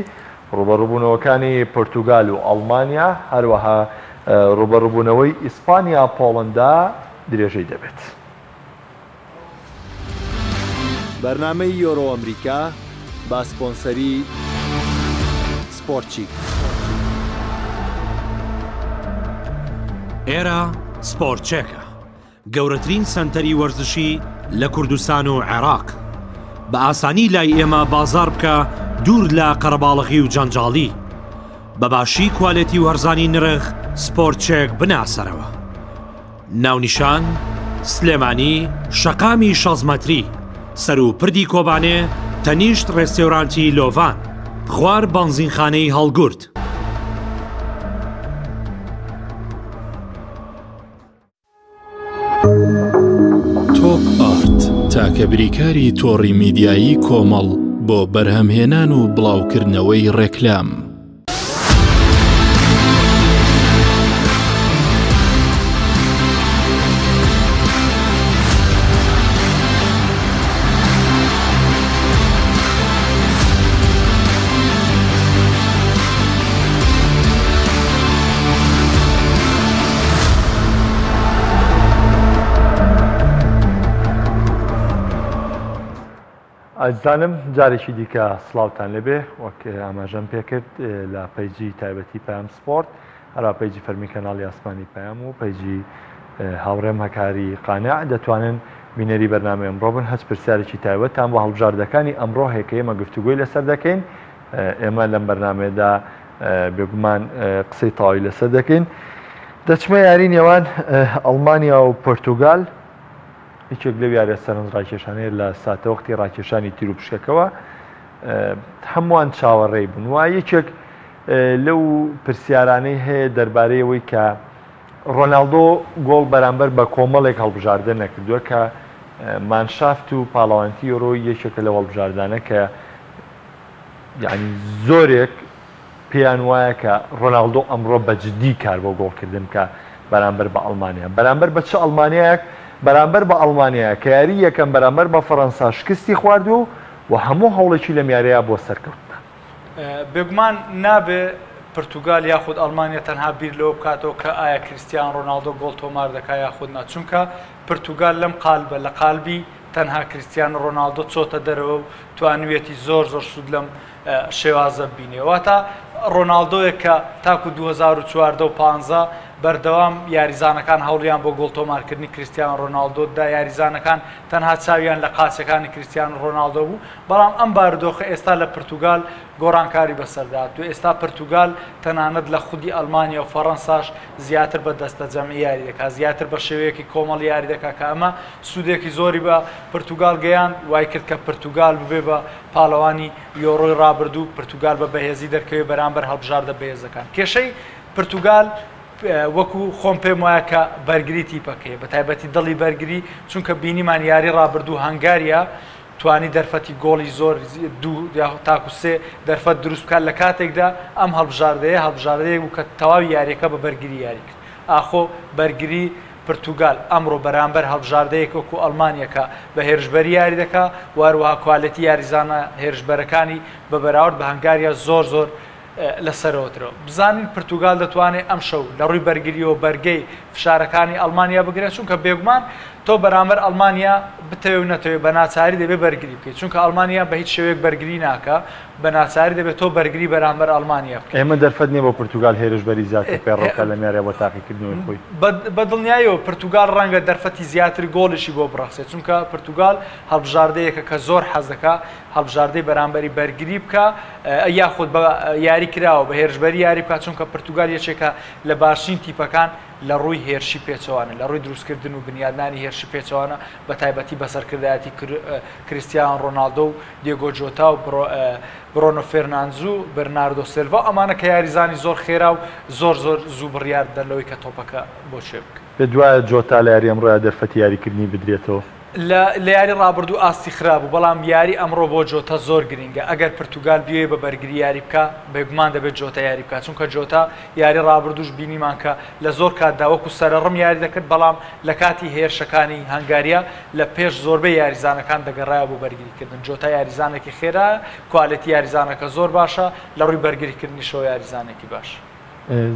A: ڕوبەڕووبوونەوەکانی پۆرتوگال و ئەڵمانیا هەروەها ڕوبەڕووبوونەوەی ئیسپانیا پۆڵەندا درێژەی دەبێت.
C: بەرنامەی یۆرۆ ئەمریکا با سپۆنسەری سپۆرتچیک.
D: ئێرە سپۆرتچێکە گەورەترین سەنتەری وەرزشی لە کوردستان و عێراق بە ئاسانی لای ئێمە بازار بکە دوور لە قەرەباڵغی و جەنجاڵی بە باشی کوالێتی و هەرزانی نرخ سپۆرتچێک بناسەرەوە. ناونیشان سلێمانی شەقامی 16 مەتری سەر و پردی کۆبانێ تەنیشت ڕێستێورانتی لۆڤان خوار بەنزینخانەی هەڵگورد.
E: تۆپ ئارت تاکە بریکاری تۆڕی میدیایی کۆمەڵ بۆ بەرهەمهێنان و بڵاوکردنەوەی ڕێکلام.
A: ئازانم جارێکی دیکە سڵاوتان لەبێ وەک ئاماژەم پێکرد لە پەیجی تایبەتی پەیام سپۆرت هەرا پەیجی فەرمی کەناڵی ئاسمانی پەیام و پەیجی هاوڕێم هەکاری قانع دەتوانن بینەری بەرنامە ئەمڕۆ بن هەست پرسیارێکی تایبەتان بۆ هەڵبژاردەکانی ئەمڕۆ هەیە ئێمە گفتوگوی لەسەر دەکەین ئێمە لەم بەرنامەیەدا بێگومان قسەی تەواوی لەسەر دەکەین. دەچمە یاری نێوان ئەڵمانیا و پۆرتوگال هیچێک لەو یاریە سەرنج ڕاکێشانەیە لە ساتەوەختی ڕاکێشانی تیر و پشکەکەوە هەمووان چاوەڕێی بوون وای یەکێک لەو پرسیارانەی هەیە دەربارەی ئەوەی کە ڕۆناڵدۆ گۆڵ بەرامبەر بە کۆمەڵێک هەڵبژاردە نەکردووە کە مانشافت و پاڵەوانتی ئۆرۆ یەکێکە لە هەڵبژاردانە کە یعنی زۆرێک پێیان وایە کە ڕۆناڵدۆ ئەمڕۆ بەجددی کار بۆ گۆڵکردن کە بەرامبەر بە ئەڵمانیا بەرامبەر بە چ ئەڵمانیایەک بەرامبەر بە ئەڵمانیا کە یاری یەکەم بەرامبەر بە فەڕەنسا شکستی خواردو و هەموو هەوڵێکی لە میارەیە بۆ سەرکەوتنە.
B: بێگومان نابێ پرتوگال یاخود ئەڵمانیا تەنها بیر لەوە بکاتەوە کە ئایا کریستیان ڕۆناڵدۆ گۆڵ تۆمار دەکا یاخود نا چونکە پرتوگال لەم قالبە لە قالبی تەنها کریستیان ڕۆناڵدۆ چۆتە دەرەوە و توانوێتی زۆر سوود لەم شێوازە بینێ واتە ڕۆناڵدۆیە کە تاکو 2014 و 15 بەردەوام یاریزانەکان هەوڵیان بۆ گۆڵتۆمارکردنی کریستیان ڕۆناڵدۆدا یاریزانەکان تەنها چاویان لە قاچەکانی کریستیان ڕۆناڵدۆ بوو بەڵام ئەم بارودۆخە ئێستا لە پرتوگال گۆڕانکاری بەسەردات و ئێستا پرتوگال تەنانەت لە خودی ئەڵمانیا و فەڕەنساش زیاتر بە دەستە جەمعی یاری دەکات زیاتر بە شێوەیەکی کۆمەڵ یاری دەکات کە ئەمە سوودێکی زۆری بە پرتوگال گەیان وای کرد کە پرتوگال ببێ بە پاڵەوانی یۆڕۆی ڕابردوو پرتوگال بە بەهێزی دەرکەوێت بەرامبەر هەڵبژاردە بەهێزەکان کێشەی پرتوگال وەکو خۆم پێم وایە کە بەرگری تیپەکەی بە تایبەتی دڵی بەرگری چونکە بینیمان یاری ڕابردوو هەنگاریا توانی دەرفەتی گۆڵی زۆر دوو تاکو سێ دەرفەت دروست بکات لە کاتێکدا ئەم هەڵبژاردەیە بوو کە تەواوی یاریەکە بە بەرگری یاری کرد ئاخۆ بەرگری پرتوگال ئەمڕۆ بەرامبەر هەڵبژاردەیەک وەکو ئەڵمانیەکە بە هێرشبەری یاری دەکات واروها کوالەتی یاریزانە هێرشبەرەکانی بە بەراورد بە هەنگاریا زۆر لەسەرەوەترەوە بزانین پرتوگال دەتوانێت ئەم شەو لە ڕووی بەرگریەوە بەرگەی فشارەکانی ئەڵمانیا بگرێت چونکە بێگومان تۆ بەرامبەر ئەڵمانیا بتەوێ و نەتەوێت بە ناچاری دەبێت بەرگری بکەیت چونکە ئەڵمانیا بە هیچ شێوەیەک بەرگری ناکە بە ناچاری دەبێت تۆ بەرگری بەرامبەر ئەڵمانیا بکەیت
A: ئێمە دەرفەت نییە بۆ پرتوگال هێرشبەری زیاتر پێڕۆکە لە میارە بۆ تاقیکردنەوەی خۆی
B: بە دڵنیایەوە پرتوگال ڕەنگە دەرفەتی زیاتر گۆڵشی بۆ بڕەخسێت چونکە پرتوگال هەڵبژاردەیەکە کە زۆر حەز دەکات هەڵبژاردەی بەرامبەری بەرگری بکە یاخود بە یاری کراوە بە هێرشبەری یاری بکات چونکە پرتوگال یەکێکە لە باشترین تیپەکان لە ڕووی هێرشی پێچەوانە لە ڕووی دروستکردن و بنیادنانی هێرشی پێچەوانە بە تایبەتی بەسەرکردایەتی کریستیان ڕۆناڵدۆ و دیێگۆ جۆتا و برۆنۆ فێرناندز و بەرناردۆ سیلڤا ئەمانە کە یاریزانی زۆر خێرا و زۆر زوو بڕیار دەن لەوەی کە تۆپەکە بۆ چێ بکە
A: پێ دوایە جۆتا لە یاری ئەمڕۆیە دەرفەتی یاریکردنی بدرێتەوە
B: لە یاری ڕابردوو ئاستی خراپ و بەڵام یاری ئەمڕۆ بۆ جۆتا زۆر گرنگە ئەگەر پرتوگال بێ بە بەرگری یاری بکە بێگومان دەبێت جۆتا یاری بکات چونکە جۆتا یاری ڕابردووش بینیمان کە لە زۆر کاتدا وەکو سەرڕم یاری دەکرد بەڵام لە کاتی هێرشەکانی هەنگاریا لە پێش زۆربەی یاریزانەکان دەگەڕایە بۆ بەرگریکردن جۆتا یاریزانێکی خێرا کوالەتی یاریزانەکە زۆر باشە لە ڕووی بەرگریکردنیشەوە یاریزانێکی باش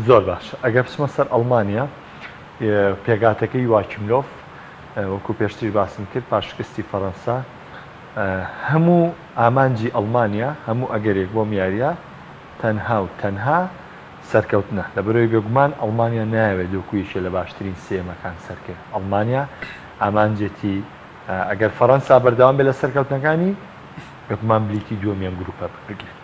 A: زۆر باش ئەگەر بچمە سەر ئەڵمانیا پێگاتەکەی واکیملۆف وەکو پێشتر باسم کرد پاشکستی فەڕەنسا هەموو ئامانجی ئەڵمانیا هەموو ئەگەرێک بۆ یاریە تەنها سەرکەوتنە لە بەرەوەی بێگومان ئەڵمانیا نایەوێت دۆکویشە لە باشترین سێمەکان سەرکرد ئەڵمانیا ئامانجێتی ئەگەر فەڕەنسا بەردەوام بێت لە سەرکەوتنەکانی بێگومان بلیتی دووەمیان گروپە بگرێت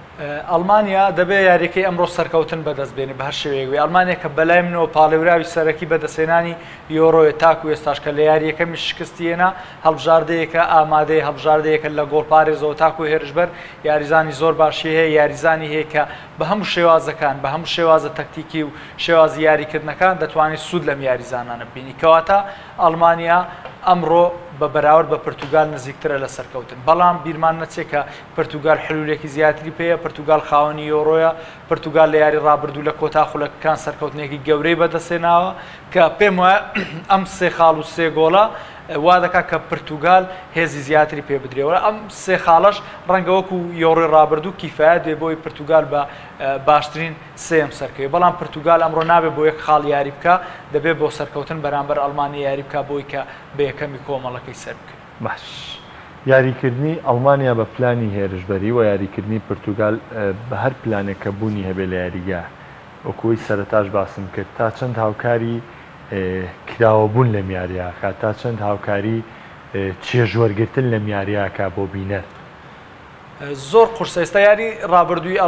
B: ئەڵمانیا دەبێت یاریەکەی ئەمڕۆ سەرکەوتن بەدەست بێنێ بە هەر شێوەیەک ئەڵمانیا کە بەلای منەوە پاڵێوراوی سەرەکی بەدەستێنانی یۆڕۆیە تاکو ئێستاش کە لە یاریەکەمی شکستیێنا هەڵبژاردەیەکە ئامادەی هەڵبژاردەیەکە لە گۆڵپارێزەوە تاکو هێرشبەر یاریزانی زۆر باشی هەیە یاریزانی هەیە کە بە هەموو شێوازەکان بە هەموو شێوازە تەکتیکی و شێوازی یاریکردنەکان دەتوانێت سوود لەم یاریزانانە بینی کەواتە ئەڵمانیا ئەمڕۆ بە بەراورد بە پرتوگال نزیکترە لە سەرکەوتن بەڵام بیرمان نەچێت کە پرتوگال حلولێکی زیاتری پێەیە پرتوگال خاوەنی یۆڕۆیە پرتوگال لە یاری ڕابردوو لە کۆتا خولەکەکان سەرکەوتنێکی گەورەی بەدەستێناوە کە پێم وایە ئەم سێ خاڵ و سێ گۆڵە وا دەکات کە پرتوگال هێزی زیاتری پێ بدرێەوە ئەم سێ خاڵەش ڕەنگە وەکو یۆڕی ڕابردوو کیفایە دێ بۆی پرتوگال بە باشترین سێم سەرکەوێت بەڵام پرتوگال ئەمڕۆ نابێت بۆ یەک خاڵ یاری بکە دەبێت بۆ سەرکەوتن بەرامبەر ئەڵمانی یاری بکە بۆی کە بە یەکەمی کۆمەڵەکەی سەر بکە
A: باش یاریکردنی ئەڵمانیا بە پلانی هێرشبەری و یاریکردنی پرتوگال بە هەر پلانێکە بوونی هەبێ لە یاریگا وەکوی سەرەتاش باسم کرد تا چەند هاوکاری کراوەبوون لە میاریاکە تا چەند هاوکاری چێژوەرگرتن لە میاریاکە بۆ بینەر
B: زۆر قورسە ئێستا یاری ڕابردووی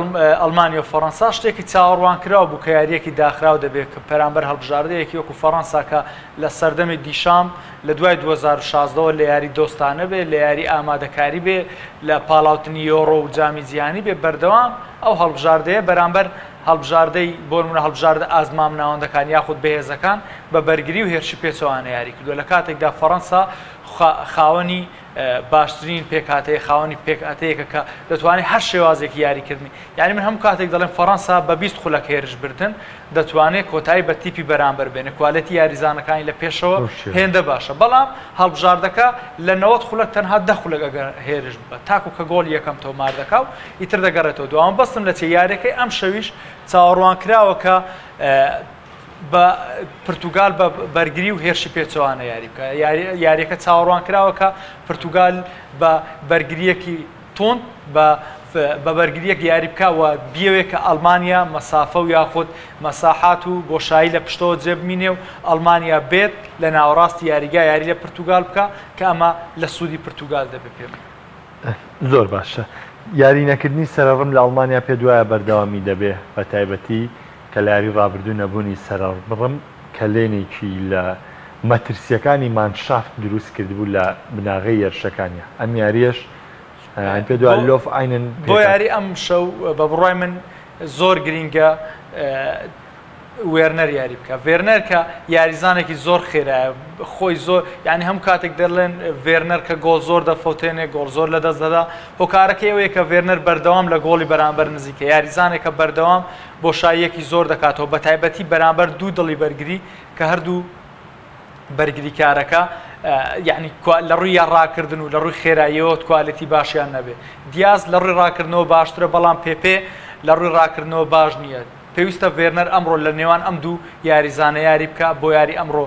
B: ئەڵمانیا و فەڕەنسا شتێکی چاوەڕوان کراوە بوو کە یاریەکی داخراو دەبێت کە پەرامبەر هەڵبژاردەیەکی وەکو فەڕەنسا کە لە سەردەمی دیشام لە دوای 2016ەوە لە یاری دۆستانە بێ لە یاری ئامادەکاری بێ لە پاڵاوتنی یۆڕۆ و جامی جیهانی بێ بەردەوام ئەو هەڵبژاردەیە بەرامبەر هەڵبژاردەی بۆ نمونە هەڵبژاردە ئازمام ناوەندەکان یاخود بەهێزەکان بە بەرگری و هێرشی پێچەوانە یاری کردووە لە کاتێکدا فەڕەنسا خاوەنی باشترین پێکهاتەیە خاوەنی پێکهاتەیەکە کە دەتوانێت هەر شێوازێکی یاریکردنی یعنی من هەموو کاتێک دەڵێن فەڕەنسا بە 20 خولەک هێرش بردن دەتوانێت کۆتایی بە تیپی بەرامبەر بێنێ کوالەتی یاریزانەکانی لە پێشەوە هێندە باشە بەڵام هەڵبژاردەکە لە 90 خولەک تەنها 10 خولەک ئەگەر هێرش بە تاکو کە گۆڵ یەکەم تۆمار دەکا و ئیتر دەگەڕێتەوە دوام بەستم لە چێ یاریەکەی ئەم شەویش چاوەڕوان کراوە کە بە پرتوگال بە بەرگری و هێرشی پێچەوانە یاری بکە یاریەکە چاوەڕوان کراوە کە پرتوگال بە بەرگریەکی تۆند بە بە بەرگریەک یاری بکەوە بیاوێت کە ئەڵمانیا مەسافە و یاخود مەساحات و بۆشایی لە پشتەوە جێبمینێ و ئەڵمانیا بێت لە ناوەڕاستی یاریگا یاری لە پرتوگال بکە کە ئەمە لە سوودی پرتوگال دەبێت پێم
A: زۆر باشە یاری نەکردنی سەرڕم لە ئەڵمانیا پێ دوایە بەردەوامی دەبێ بە تایبەتی کە لە یاری ڕابردوو نەبوونی سەرڕم کە لێنێکی لە مەترسیەکانی مانشافت دروست کردبوو لە بناغی یەرشەکانیە ئەم یاریەش پێ دوای لۆف ئاینن
B: بۆ یاری ئەم شەو بە بڕای من زۆر گرینگە وێرنەر یاری بکە ڤێرنەر کە یاریزانێکی زۆر خێرایە خۆی زۆر یعنی هەم کاتێک دەڵێن ڤێرنەر کە گۆڵ زۆر دەفەوتێنێ گۆڵ زۆر لە دەست دەدا هۆکارەکە ئەوەیە کە ڤێرنەر بەردەوام لە گۆڵی بەرامبەر نزیکە یاریزانێکە بەردەوام بۆشاییەکی زۆر دەکاتەوە بە تایبەتی بەرامبەر دوو دڵی بەرگری کە هەردوو بەرگریکارەکە یعنی لە ڕووی ڕاکردن و لە ڕووی خێراییەوە کوالەتی باشیان نەبێ دیاز لە ڕووی ڕاکردنەوە باشترە بەڵام پێپێ لە ڕووی ڕاکردنەوە باش نییە پێویستە ڤێرنەر ئەمڕۆ لە نێوان ئەم دوو یاریزانە یاری بکە بۆ یاری ئەمڕۆ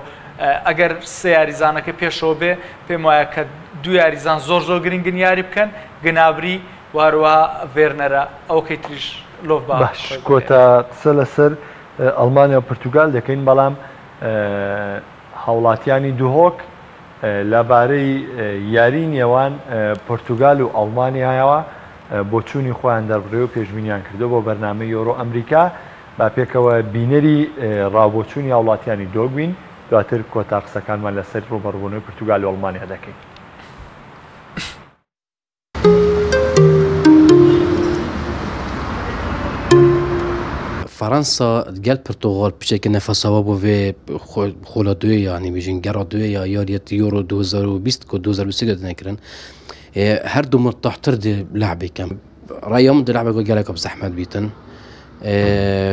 B: ئەگەر سێ یاریزانەکە پێشەوە بێ پێم وایە کە دوو یاریزان زۆر زۆر گرنگن یاری بکەن گنابری واروها ڤێرنەرە ئەوکەی تریش لۆف
A: باش کۆتا قسە لەسەر ئەڵمانیا و پرتوگال دەکەین بەڵام هاوڵاتیانی دووهۆک لەبارەی یاری نێوان پۆرتوگال و ئەڵمانیایەوە بۆ چوونی خۆیان دەڕێ و پێشبینیان کردو بۆ بەرنامەی یۆرۆ ئەمریکا با پێکەوە بینەری ڕابۆچوونی هاوڵاتیانی دۆگوین دواتر کۆتا قسەکانمان لەسەر ڕوبەڕبوونەوەی پرتوگال و ئەڵمانیا دەکەین.
F: فرانسا گەل پرتوغال پشتێکی نەفەسەوە بۆ vê xola دوێ یانی بژین گەڕا دوێ یا یاریەتی یۆرۆ 2020 کۆ 2023 دەنەکردن هەردوو مرتاحتر دێ لعبێکم ڕایا من دێ لعبێک گەلێکە بزەحمەت بیتن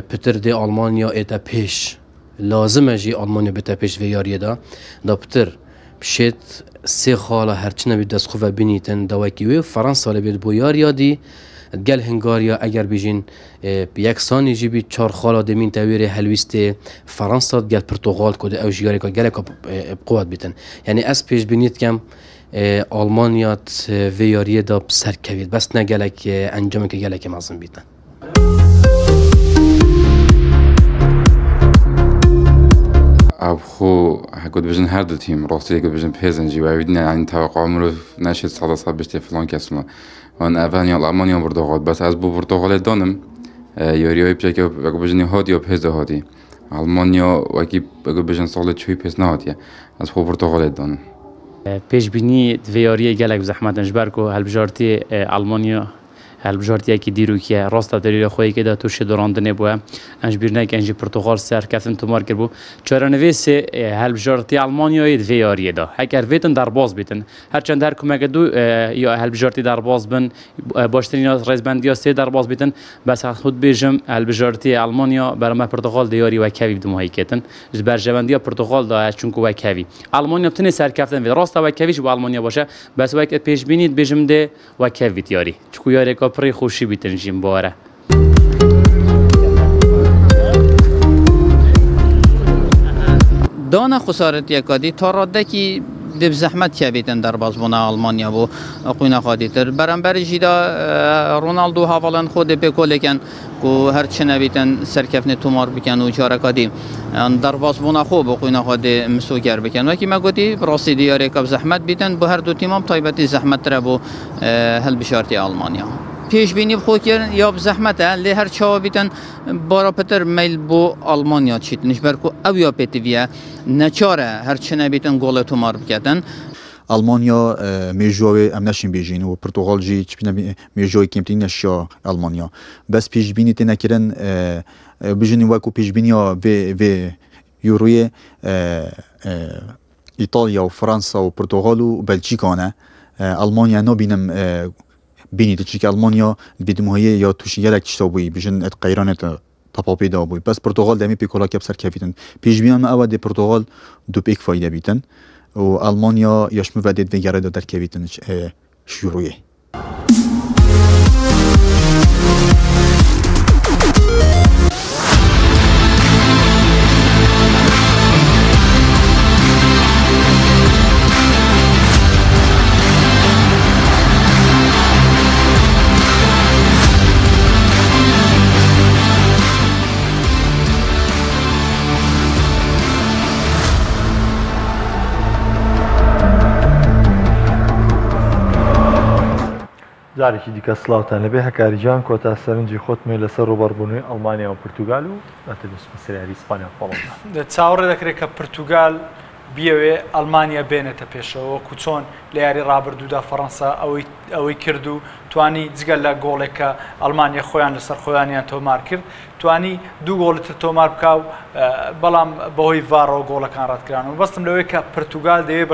F: پتر دێ ئەڵمانیا ئێتە پێش لازمە ژی ئەڵمانیا بێتە پێش vê yariyê da پتر بشێت سێ خاڵە هەرچی نەبێت دەستخۆڤە بینیتن داوایکی wê فرانسا لە بێت بۆ یاریا دی گەل هەنگاریا ئەگەر بژین یەکسانی جی بی چار خاڵا دەمینتە وێرێ هەلویستێ فرانسا گەل پرتوغال کۆ ئەو ژیارێکە گەلێکە بقوات بیتن یعنی ئەس پێش بینیت کەم ئەڵمانیات vê yariyêda سەرکەوێت بەس نە گەلێک ئەنجامێکە گەلێکی مەزن بیتن.
G: اب خو هكذا بجن هردو تيم راستی که بجن پیزنجی و ویدن یعنی توقع عمرو نشد 100 بشته فلان کسمه وان اوانی آلمانیا پرتغال بس از بو پرتغال دانم یاریای بچه که بجنی هادی یا پیز هادی آلمانیا وکی بجن سال چوی پیز نهادیه از بو پرتغال دانم
H: پیش بینی ویاری گلک زحمت انجبر کو هلبجارتی آلمانیا هەلبژارتیەکی دیروکیە ڕاستە دەریە خۆی کێدا تووشی دۆڕاندنێ بووە ئەنج بیرنێک ئەنجی پرتوغال سەرکەفتن تومار کرد بوو چارەنوێسێ هەلبژارتی ئەڵمانیایت vê yariyêda heker vêtin derbas bîtin herçend her kumeke du ya helbijartî derbas bin baştirîna rêzbendiya sê derbas bîtin bes xud bêjim helbijartiyê Almanya berme Portugal diyarî wekevî bi muhîketin ji berjevendiya Portugal da çunku wekevî Almanya tinê serkeftin vê rasta wekevî ji bo Almanya başe bes wek pêşbînî bêjim dê wekevî diyarî çku yarêka پڕی خۆشی بیتن ژین بۆرە
I: دانا خسارەتیەکاتی تا ڕادێکی دێ زەحمەت کەبێتن دەربازبوونا ئەڵمانیا بۆ قوینە خادیتر بەرەمبەریژیدا ڕۆناڵدۆ هاوڵان خۆ دێ پێ کۆلێکن و هەرچی نەبێتن سەرکەفنێ تومار بکەن و جارەکاتی دەربازبوونا خۆ بۆ قوینە خادێ مسوگەر بکەن وەکی مەگوتی ڕاستی دیارێکە زەحمەت بیتن بۆ هەردوو تیمام تایبەتی زەحمەتترە بۆ هەلبژارتی ئەڵمانیا پێشبینی بخۆکردن یا زەحمەتە لێ هەر چاوە بیتن باراپەتر میل بۆ ئەڵمانیا چیتنش بەرکو ئەو یا پێتیڤە نەچارە هەرچی نەبێتن گۆڵێ تومار بکەتن
J: ئەلمانیا مێژۆوێ ئەم نەشین بێژین و پرتوغالژی مێژۆی کەمترین نەشیا ئەلمانیا بەس پێشبینی تێ نەکردن بژنی وەکو پێشبینیە vê یورویە ئیتالیا و فرانسا و پرتوغال و بەلجیکانە ئەلمانیا نابینم بینی چی که ئەلمانیا بیدمهایە یا تووشی gelek tişta bûyî bijin et qeyranê te tapapê da bûyî bes Portugal demê pêkolakê serkevîtin pêşbînan me ew de Portugal du pêk fayde bîtin û Almanya yaş min vedê vê gerê de derkevîtin ji Eûroyê.
A: جارێکی دیکە سلااوان لەبێ هەکاریجان کۆتا سەرنجی خۆتمێ لەسەر ڕوبەربوونی ئەڵمانیا و پرتوگال و سەریاری ئیسپانیا پۆڵندا
B: چاوەڕێ دەکرێت کە پرتوگال بیاوێ ئەلمانیا بێنێتە پێشەوە وەکو چۆن لە یاری ڕابردوودا فەڕەنسا ئەوەی کرد و توانی جگەل لە گۆڵێکە ئەلمانیا خۆیان لەسەر خۆیانیان تۆمار کرد توانی دوو گۆڵتر تۆمار بکە و بەڵام بەهۆی ڤارەوە گۆڵەکان ڕەتکران و بەستم لەوەی کە پرتوگال دەوێت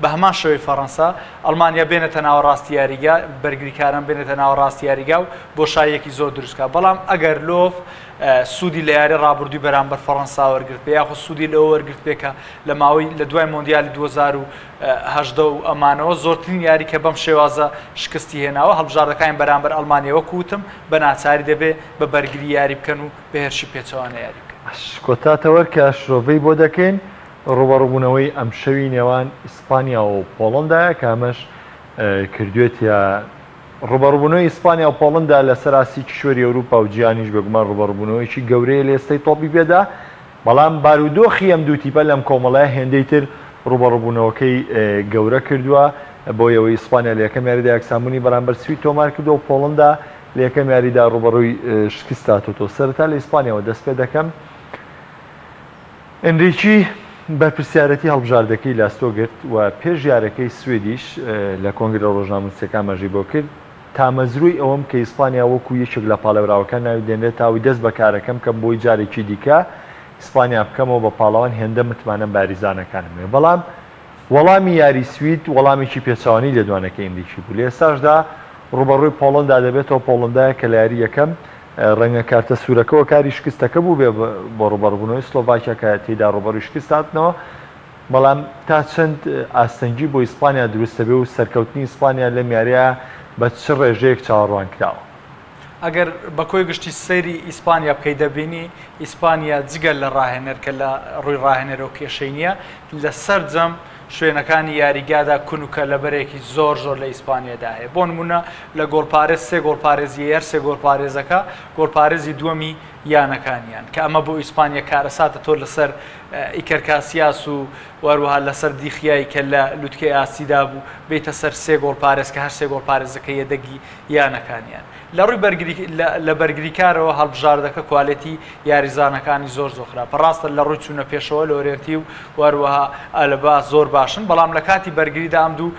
B: بە هەمان شێوەی فەڕەنسا ئەلمانیا بێنێتە ناوەڕاستی یاریگا بەرگریکاران بێنێتە ناوەڕاستی یاریگا و بۆ شایەکی زۆر دروستکە بەڵام ئەگەر لۆف سوودی لە یاری ڕابردووی بەرامبەر فەڕەنسا وەرگرت پێ یاخۆ سوودی لەوە وەرگرت پێکە لە ماوەی لە دوای مۆندیالی 2010 و ئەمانەوە زۆرترین یاری کە بەم شێوازە شکستی هێناوە هەڵبژاردەکان بەرامبەر ئەلمانیا وەکوتم بە ناچاری دەبێت بە بەرگری یاری بکەن و بە هێرشی پێچەوانە یاری بکەن
A: کۆتاتەوە کە شۆڤەی بۆ دەکەین ڕوبەڕووبوونەوەی ئەم شەوی نێوان ئیسپانیا و پۆڵەندایە کە ئەمەش کردوێتە ڕوبەڕووبوونەوەی ئیسپانیا و پۆڵەندا لە سەراسی کشوەری ئەوروپا و جیهانیش بێگومان ڕوبەڕووبوونەوەیکی گەورەیە لە ئێستەی تۆپی پێدا بەڵام بارودۆخی ئەم دوو تیپە لەم کۆمەڵایە هێندەی تر ڕوبەڕووبوونەوەکەی گەورە کردووە بۆ ئەوەی ئیسپانیا لە یەکەم یاریدا یەکسانبوونی بەرامبەر سوی تۆمار کردو و پۆڵەندا لە یەکەم یاریدا ڕوبەڕووی شکستاتۆ سەرەتا لە ئیسپانیاوە دەست پێ دەکەم ئەنریکی بە پرسیارەتی هەڵبژاردەکەی لاستۆ گرت و پێش یارەکەی سوێدیش لە کۆنگرە ڕۆژنامەنووسیەکان مەژی بۆ کرد تامەزروی ئەوەم کە ئیسپانیا وەکو یەکێک لە پاڵەوراوەکان ناوی دێنرێت تاوی دەست بەکارەکەم کە بۆی جارێکی دیکە ئیسپانیا بکەمەوە بە پاڵەوان هێندە متمانەم باریزانەکانمێ بەڵام وەڵامی یاری سوید وەڵامێکی پێچوانی لە دوانەکە ئەنریکی بوو لە ئێستاشدا ڕوبەڕووی پۆڵەندا دەبێتەوە پۆڵەندایە کە لە یاری یەکەم ڕەنگە کارتە سوورەکەەوە کاری شکستەکە بوو بێ بۆ ڕوبەڕبوونەوەی سلۆڤاکیا کە تێدا ڕوبەڕووی شکستاتنەوە بەڵام تا چەند ئاستەنگی بۆ ئیسپانیا دروستە بێ و سەرکەوتنی ئیسپانیا لەم یاریە بە چ ڕێژەیەک چاوەڕوان کراوە
B: ئەگەر بەکۆی گشتی سەیری ئیسپانیا بکەی دەبینی ئیسپانیا جگەل لە ڕاهێنەر کە لە ڕووی ڕاهێنەرەوە کێشەی نییە لە سەر جەم شوێنەکانی یاریگادا کونوکە لەبەرێکی زۆر لە ئیسپانیادا هەیە بۆ نمونە لە گۆڵپارێز سێ گۆڵپارێزی هەر سێ گۆڵپارێزەکە گۆڵپارێزی دووەمی یانەکانیان کە ئەمە بۆ ئیسپانیا کارەساتە تۆ لەسەر ئیکەرکاسیاس و وەروەها لەسەر دیخیایی کە لە لوتکەی ئاسیدا بوو بێتە سەر سێ گۆڵپارێز کە هەر سێ گۆڵپارێزەکە یەدەگی یانەکانیان لە ڕووی لە بەرگریکارەوە هەڵبژاردەکە کوالەتی یاریزانەکانی زۆر خراپە ڕاستە لە ڕووی چوونە پێشەوە لە ئۆرێنتی و وەروەها ئەلەبا زۆر باشن بەڵام لە کاتی بەرگریدا ئەم دوو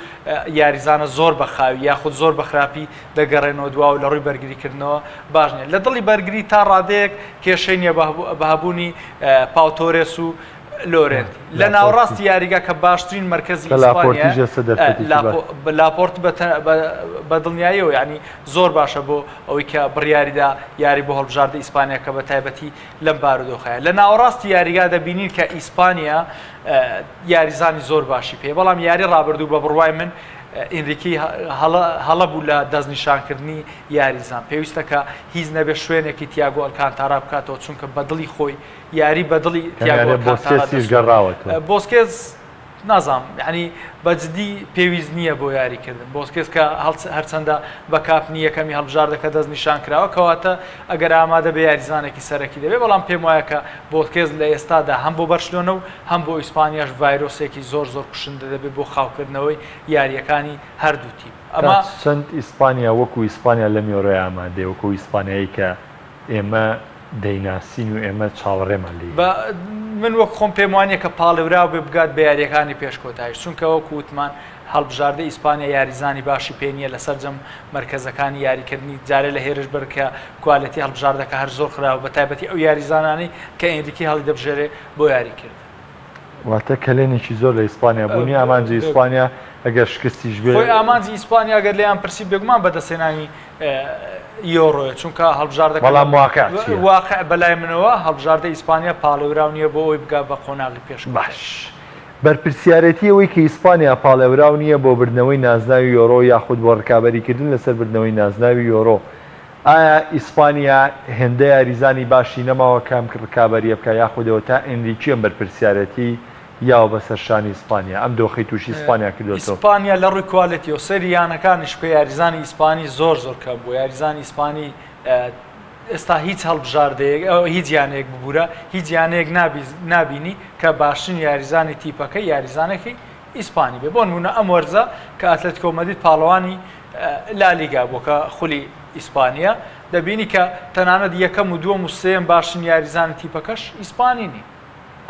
B: یاریزانە زۆر بەخاوی یاخود زۆر بەخراپی دەگەڕێنەوە دواوە لە ڕووی بەرگریکردنەوە باش نیە لە دڵی بەرگری تا ڕادەیەک کێشەی نیە بەهبوونی پاوتۆرێس و لۆرنتی لە ناوەڕاستی یاریگا کە باشترین مرکزی ئیسپانیا لاپۆرت بە دڵنیاییەوە ینی زۆر باشە بۆ ئەوەی کە بڕیاریدا یاری بۆ هەڵبژاردە ئیسپانیا کە بە تایبەتی لەم بارودۆخەیە لە ناوەڕاستی یاریگا دەبینین کە ئیسپانیا یاریزانی زۆر باشی پێ بەڵام یاری ڕابردوو بە بڕوای من ئینریکی هەڵە بوو لە دەستنیشانکردنی یاریزان پێویستە کە هیچ نەبێت شوێنێکی تیاگۆ ئەلکانتارا بکاتەوە چونکە بەدڵی خۆی یاری بەدڵی بۆسکێز نازام ینی بەجددی پێویست نییە بۆ یاریکردن بۆسکێز کە هەرچەندە بە کاپنی یەکەمی هەڵبژاردەکە دەست نیشان کراوە کەواتە ئەگەر ئامادە بە یاریزانێکی سەرەکی دەبێت بەڵام پێم وایە کە بۆسکێز لە ئێستادا هەم بۆ بەرشلۆنە و هەم بۆ ئیسپانیاش ڤایرۆسێکی زۆر کوشندە دەبێت بۆ خاوکردنەوەی یاریەکانی هەردوو تیم
A: ئەمە چەند ئیسپانیا وەکو ئیسپانیا لە میۆڕۆی ئامادێ وەکو ئیسپانیایی کە ئێمە دەیناسین و ئێمە چاوەڕێمان لێ
B: من وەک خۆم پێم وانە کە پاڵێورا بێ بگات بە یاریەکانی پێشکۆتایش چونکە وەکو وتمان هەڵبژاردە ئیسپانیا یاریزانی باشی پێ نییە لەسەر جەم مرکزەکانی یاریکردنی جارێ لە هێرش بەرکە کوالەتی هەڵبژاردەکە هەر زۆر خراوە بە تایبەتی ئەو یاریزانانی کە ئێنریکی هەڵی دەبژێرێ بۆ یاریکرد
A: واتە کەلێنێکی زۆر لە ئیسپانیا بوونی ئامانجی ئیسپانیا ئەگەر شکستیش بێ
B: خۆی ئامانجی ئیسپانیا گەر لێیان پرسی بێگومان بەدەستێنانی یۆڕۆیە چونکە هەڵبژاردەکە
A: بەڵام
B: واقع بەلای منەوە هەڵبژاردە ئیسپانیا پاڵێوراو نییە بۆ ئەوی بگا بە قۆناغی پێش
A: باش بەرپرسیارەتی ئەوەی کە ئیسپانیا پاڵێوراو نییە بۆ بردنەوەی نازناوی یۆڕۆ یاخود بۆ ڕکابەریکردن لەسەر بردنەوەی نازناوی یۆڕۆ ئایا ئیسپانیا هێندە یاریزانی باشی نەماوە کام ڕکابەریە بکە یاخودەوە تا ئەنریکی ئەم بەرپرسیارەتی یاوە بەسەر شانی ئیسپانیا ئەم دۆخی تووشی ئیسپانیا کردوێتەوە
B: ئیسپانیا لە ڕووی کوالەتی و سەری یانەکانیش بکە یاریزانی ئیسپانی زۆر کەم بوو یاریزانی ئیسپانی ئێستا هیچ هەڵبژاردەیەک هیچ یانەیەک ببوورە هیچ یانەیەک نابینی کە باشترین یاریزانی تیپەکە یاریزانێکی ئیسپانی بێ بۆ نمونە ئەم وەرزە کە ئەتلێتیکۆ مەدرید پاڵەوانی لالیگا بووکە خولی ئیسپانیا دەبینی کە تەنانەت یەکەم و دووەم و سێم باشن یاریزانی تیپەکەش ئیسپانینی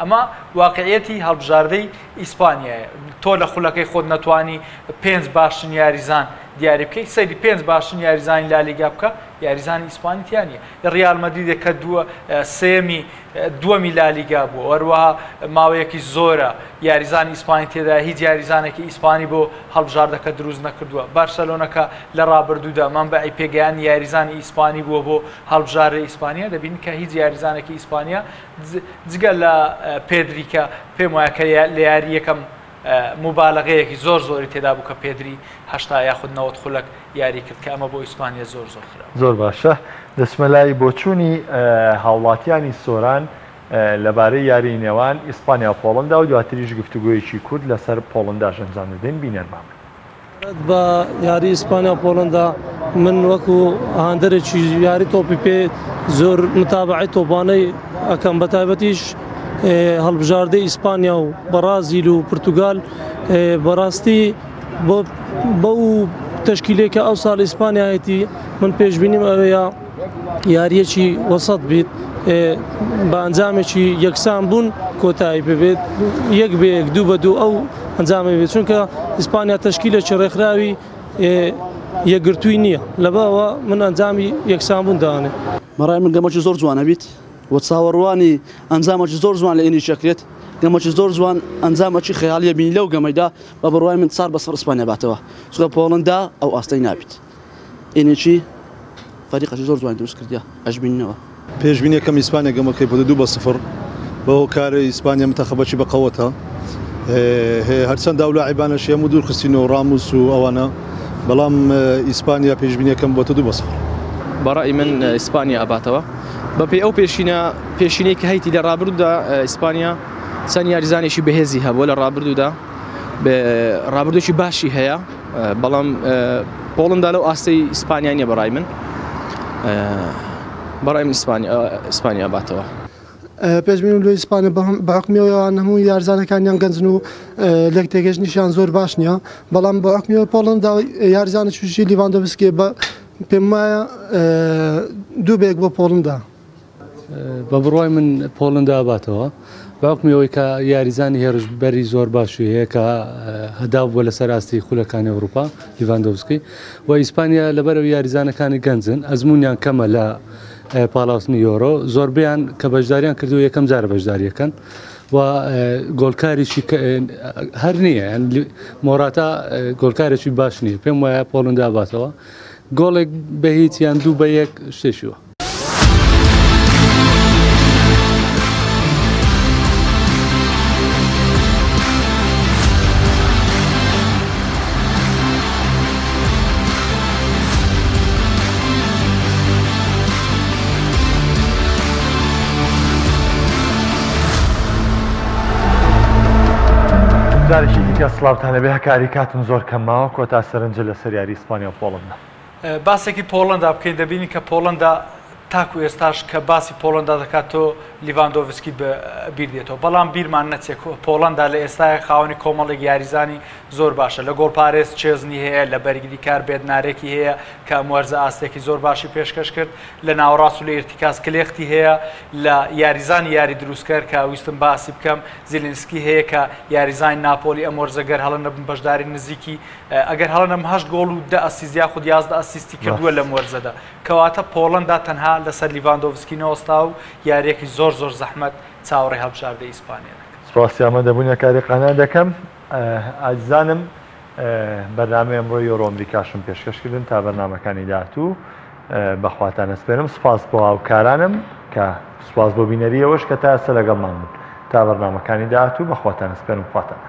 B: ئەمە واقعەتی هەڵبژاردەی ئیسپانیایە تۆ لە خولەکەی خۆت نەتوانی 5 باشن یاریزان دیاری بکەیت سەیری 5 باشن یاریزانی لالیگا بکە یاریزانی ئیسپانیتیانە ڕیال مەدریدێک کە سێمی دووەمی لالیگا بوو وەروەها ماوەیەکی زۆرە یاریزانی ئیسپانی تێدا هیچ یاریزانێکی ئیسپانی بۆ هەڵبژاردەکە دروست نەکردووە بارسەلۆنەکە لە ڕابردوودا مەنبەعی پێگەیانی یاریزانی ئیسپانی بووە بۆ هەڵبژاردەی ئیسپانیا دەبین کە هیچ یاریزانێکی ئیسپانیا جگە لە پێدریکە پێم وایە کە لە یاری یەکەم مبالغەیەکی زۆر زۆری تێدا بوو کە پێدری 80 یاخود 90 خولەک یاری کرد کە ئەمە بۆ ئیسپانیا زۆر خراپ
A: زۆر باشە دەچمە لای بۆچوونی هاوڵاتیانی سۆران لەبارەی یاری نێوان ئیسپانیا و پۆڵەندا و دواتریش گفتوگۆیەکی کورد لەسەر پۆڵەنداش ئەنجام دەدەین بینەرمان
K: بە یاری ئیسپانیا و پۆڵەندا من وەکو هاندەرێکی یاری تۆپی پێ زۆر متابعی تۆپانەی ئەەکەم بە تایبەتیش هەڵبژاردەی ئیسپانیا و بەرازیل و پرتوگال بەڕاستی بەو تشکیلێکە ئەو ساڵ ئیسپانیایەتی من پێشبینیم ئەوەیە یاریەکی وەسەط بیت بە ئەنجامێکی یەکسان بوون کۆتایی ببێت یەک بێک دوو بە دوو ئەو ئەنجامە بێت چونکە ئیسپانیا تشکیلێکی ڕێکخراوی یەکگرتووی نییە لەبەوە من ئەنجامی یەکسان بوون داوانێ
L: مەڕای من گەمەکی زۆر جوانە بیت و چاوەڕوانی ئەنجامەکی زۆر جوان لە ئێنی شەکرێت گەمەکی زۆر جوان ئەنجامەکی خەیالیە بینی لەو گەمەیدا بە بڕوای من 4-0 ئیسپانیا باتەوە چونکە پۆڵەندا ئەو ئاستەی نابیت ئێنێکی فەریقەکی زۆر جوان دروست کردیا ئەش بینینەوە
M: پێشبینیەکەم ئیسپانیا گەمەکەی بۆ 2-0 بەەوە کارە ئیسپانیا متەخەبەکی بەقەوەتە هەرچەند لاعیبانەش هەموو دوور خستینەوە ڕاموس و ئەوانە بەڵام ئیسپانیا پێشبینیەکەم بۆتە 2-0
N: بەڕای من ئیسپانیا ئەباتەوە بەپێ ئەو پێشینەی کە هەیتی لە ڕابردوودا ئیسپانیا چەند یاریزانێکی بەهێزی هەبووە لە ڕابردوودا ڕابردوێکی باشی هەیە بەڵام پۆڵەندا لەو ئاستەی ئیسپانیا نیە بەڕای من ئیسپانیا باتەوە
O: پێشبینم لە ئیسپانیا بەحکمیەوەیان هەموو یاریزانەکانیان گەنجن و لەک تێگەشتنیشیان زۆر باش نییە بەڵام بە حکمیەوە پۆڵەندا یاریزانە چوشی لیڤاندۆڤسکی پێم وایە دوو بێک بۆ پۆڵەندا
K: بە بڕوای من پۆڵەندا باتەوە باوکمیەوەی کە یاریزانی هێرشبەری زۆر باشی هەیە کە هەدا بووە لە سەراستی خولەکانی ئەوروپا لیڤاندۆڤسکی و ئیسپانیا لەبەرەوە یاریزانەکانی گەنجن ئەزمونیان کەمە لە پاڵاوتنی یۆرۆ زۆربیان کە بەشداریان کردو یەکەم جارە بەشداریەکەن و گۆلکاریشی هەر نییە مۆراتا گۆلکارێکی باش نییە پێم وایە پۆڵەندا باتەوە گۆڵێک بە هیچ یان دوو بە یەک شتێشیوە
A: جارێکی دیکە سڵاوتانە بێ هەکاری کاتم زۆر کەماوە کۆتا سەرنجە لە سەر یاری ئیسپانیا و پۆڵەندا
B: باسێکی پۆڵەندا بکەین دەبینی کە پۆڵەندا تاکو ئێستاش کە باسی پۆڵەندا دەکات تۆ لیڤاندۆڤسکی بیر دێتەوە بەڵام بیرمان نەچێت پۆڵەندا لە ئێستای خاوەنی کۆمەڵێک یاریزانی زۆر باشە لە گۆڵپارێز چێزنی هەیە لە بەرگری کار بێدنارێکی هەیە کە وەرزە ئاستێکی زۆر باشی پێشکەش کرد لە ناوەڕاست و لە ئیرتیکاس کلێختی هەیە لە یاریزانی یاری دروستکەر کە ویستم باسی بکەم زیلینسکی هەیە کە یاریزانی ناپۆلی ئەم وەرزەگەر هەڵە نەبن بەشداری نزیکی ئەگەر هەڵەنەم 8 گۆڵ و 10 ئەسیست یاخود 11 ئەسیستی کردووە لەم وەرزەدا کەواتە پۆڵەندا تەنها لەسەر لیڤاندۆڤسکی نەوەستا و یاریەکی زۆر زەحمەت چاوەڕێ هەڵبژاردەی ئیسپانیا
A: سپاسی ئامادەبوونە کاری قانان دەکەم ئازانم بەرنامەی ئەمڕۆی یۆرۆ ئەمریکاشم پێشکەشکردن تا بەرنامەکانی داهاتوو بەخواتان ئەسپێرم سپاس بۆ هاوکارانم کە سپاس بۆ بینەریەوەش کە تا ئێستا لەگەڵمان بوون تا بەرنامەکانی داهاتوو بەخواتان ئەسپێرم خواتان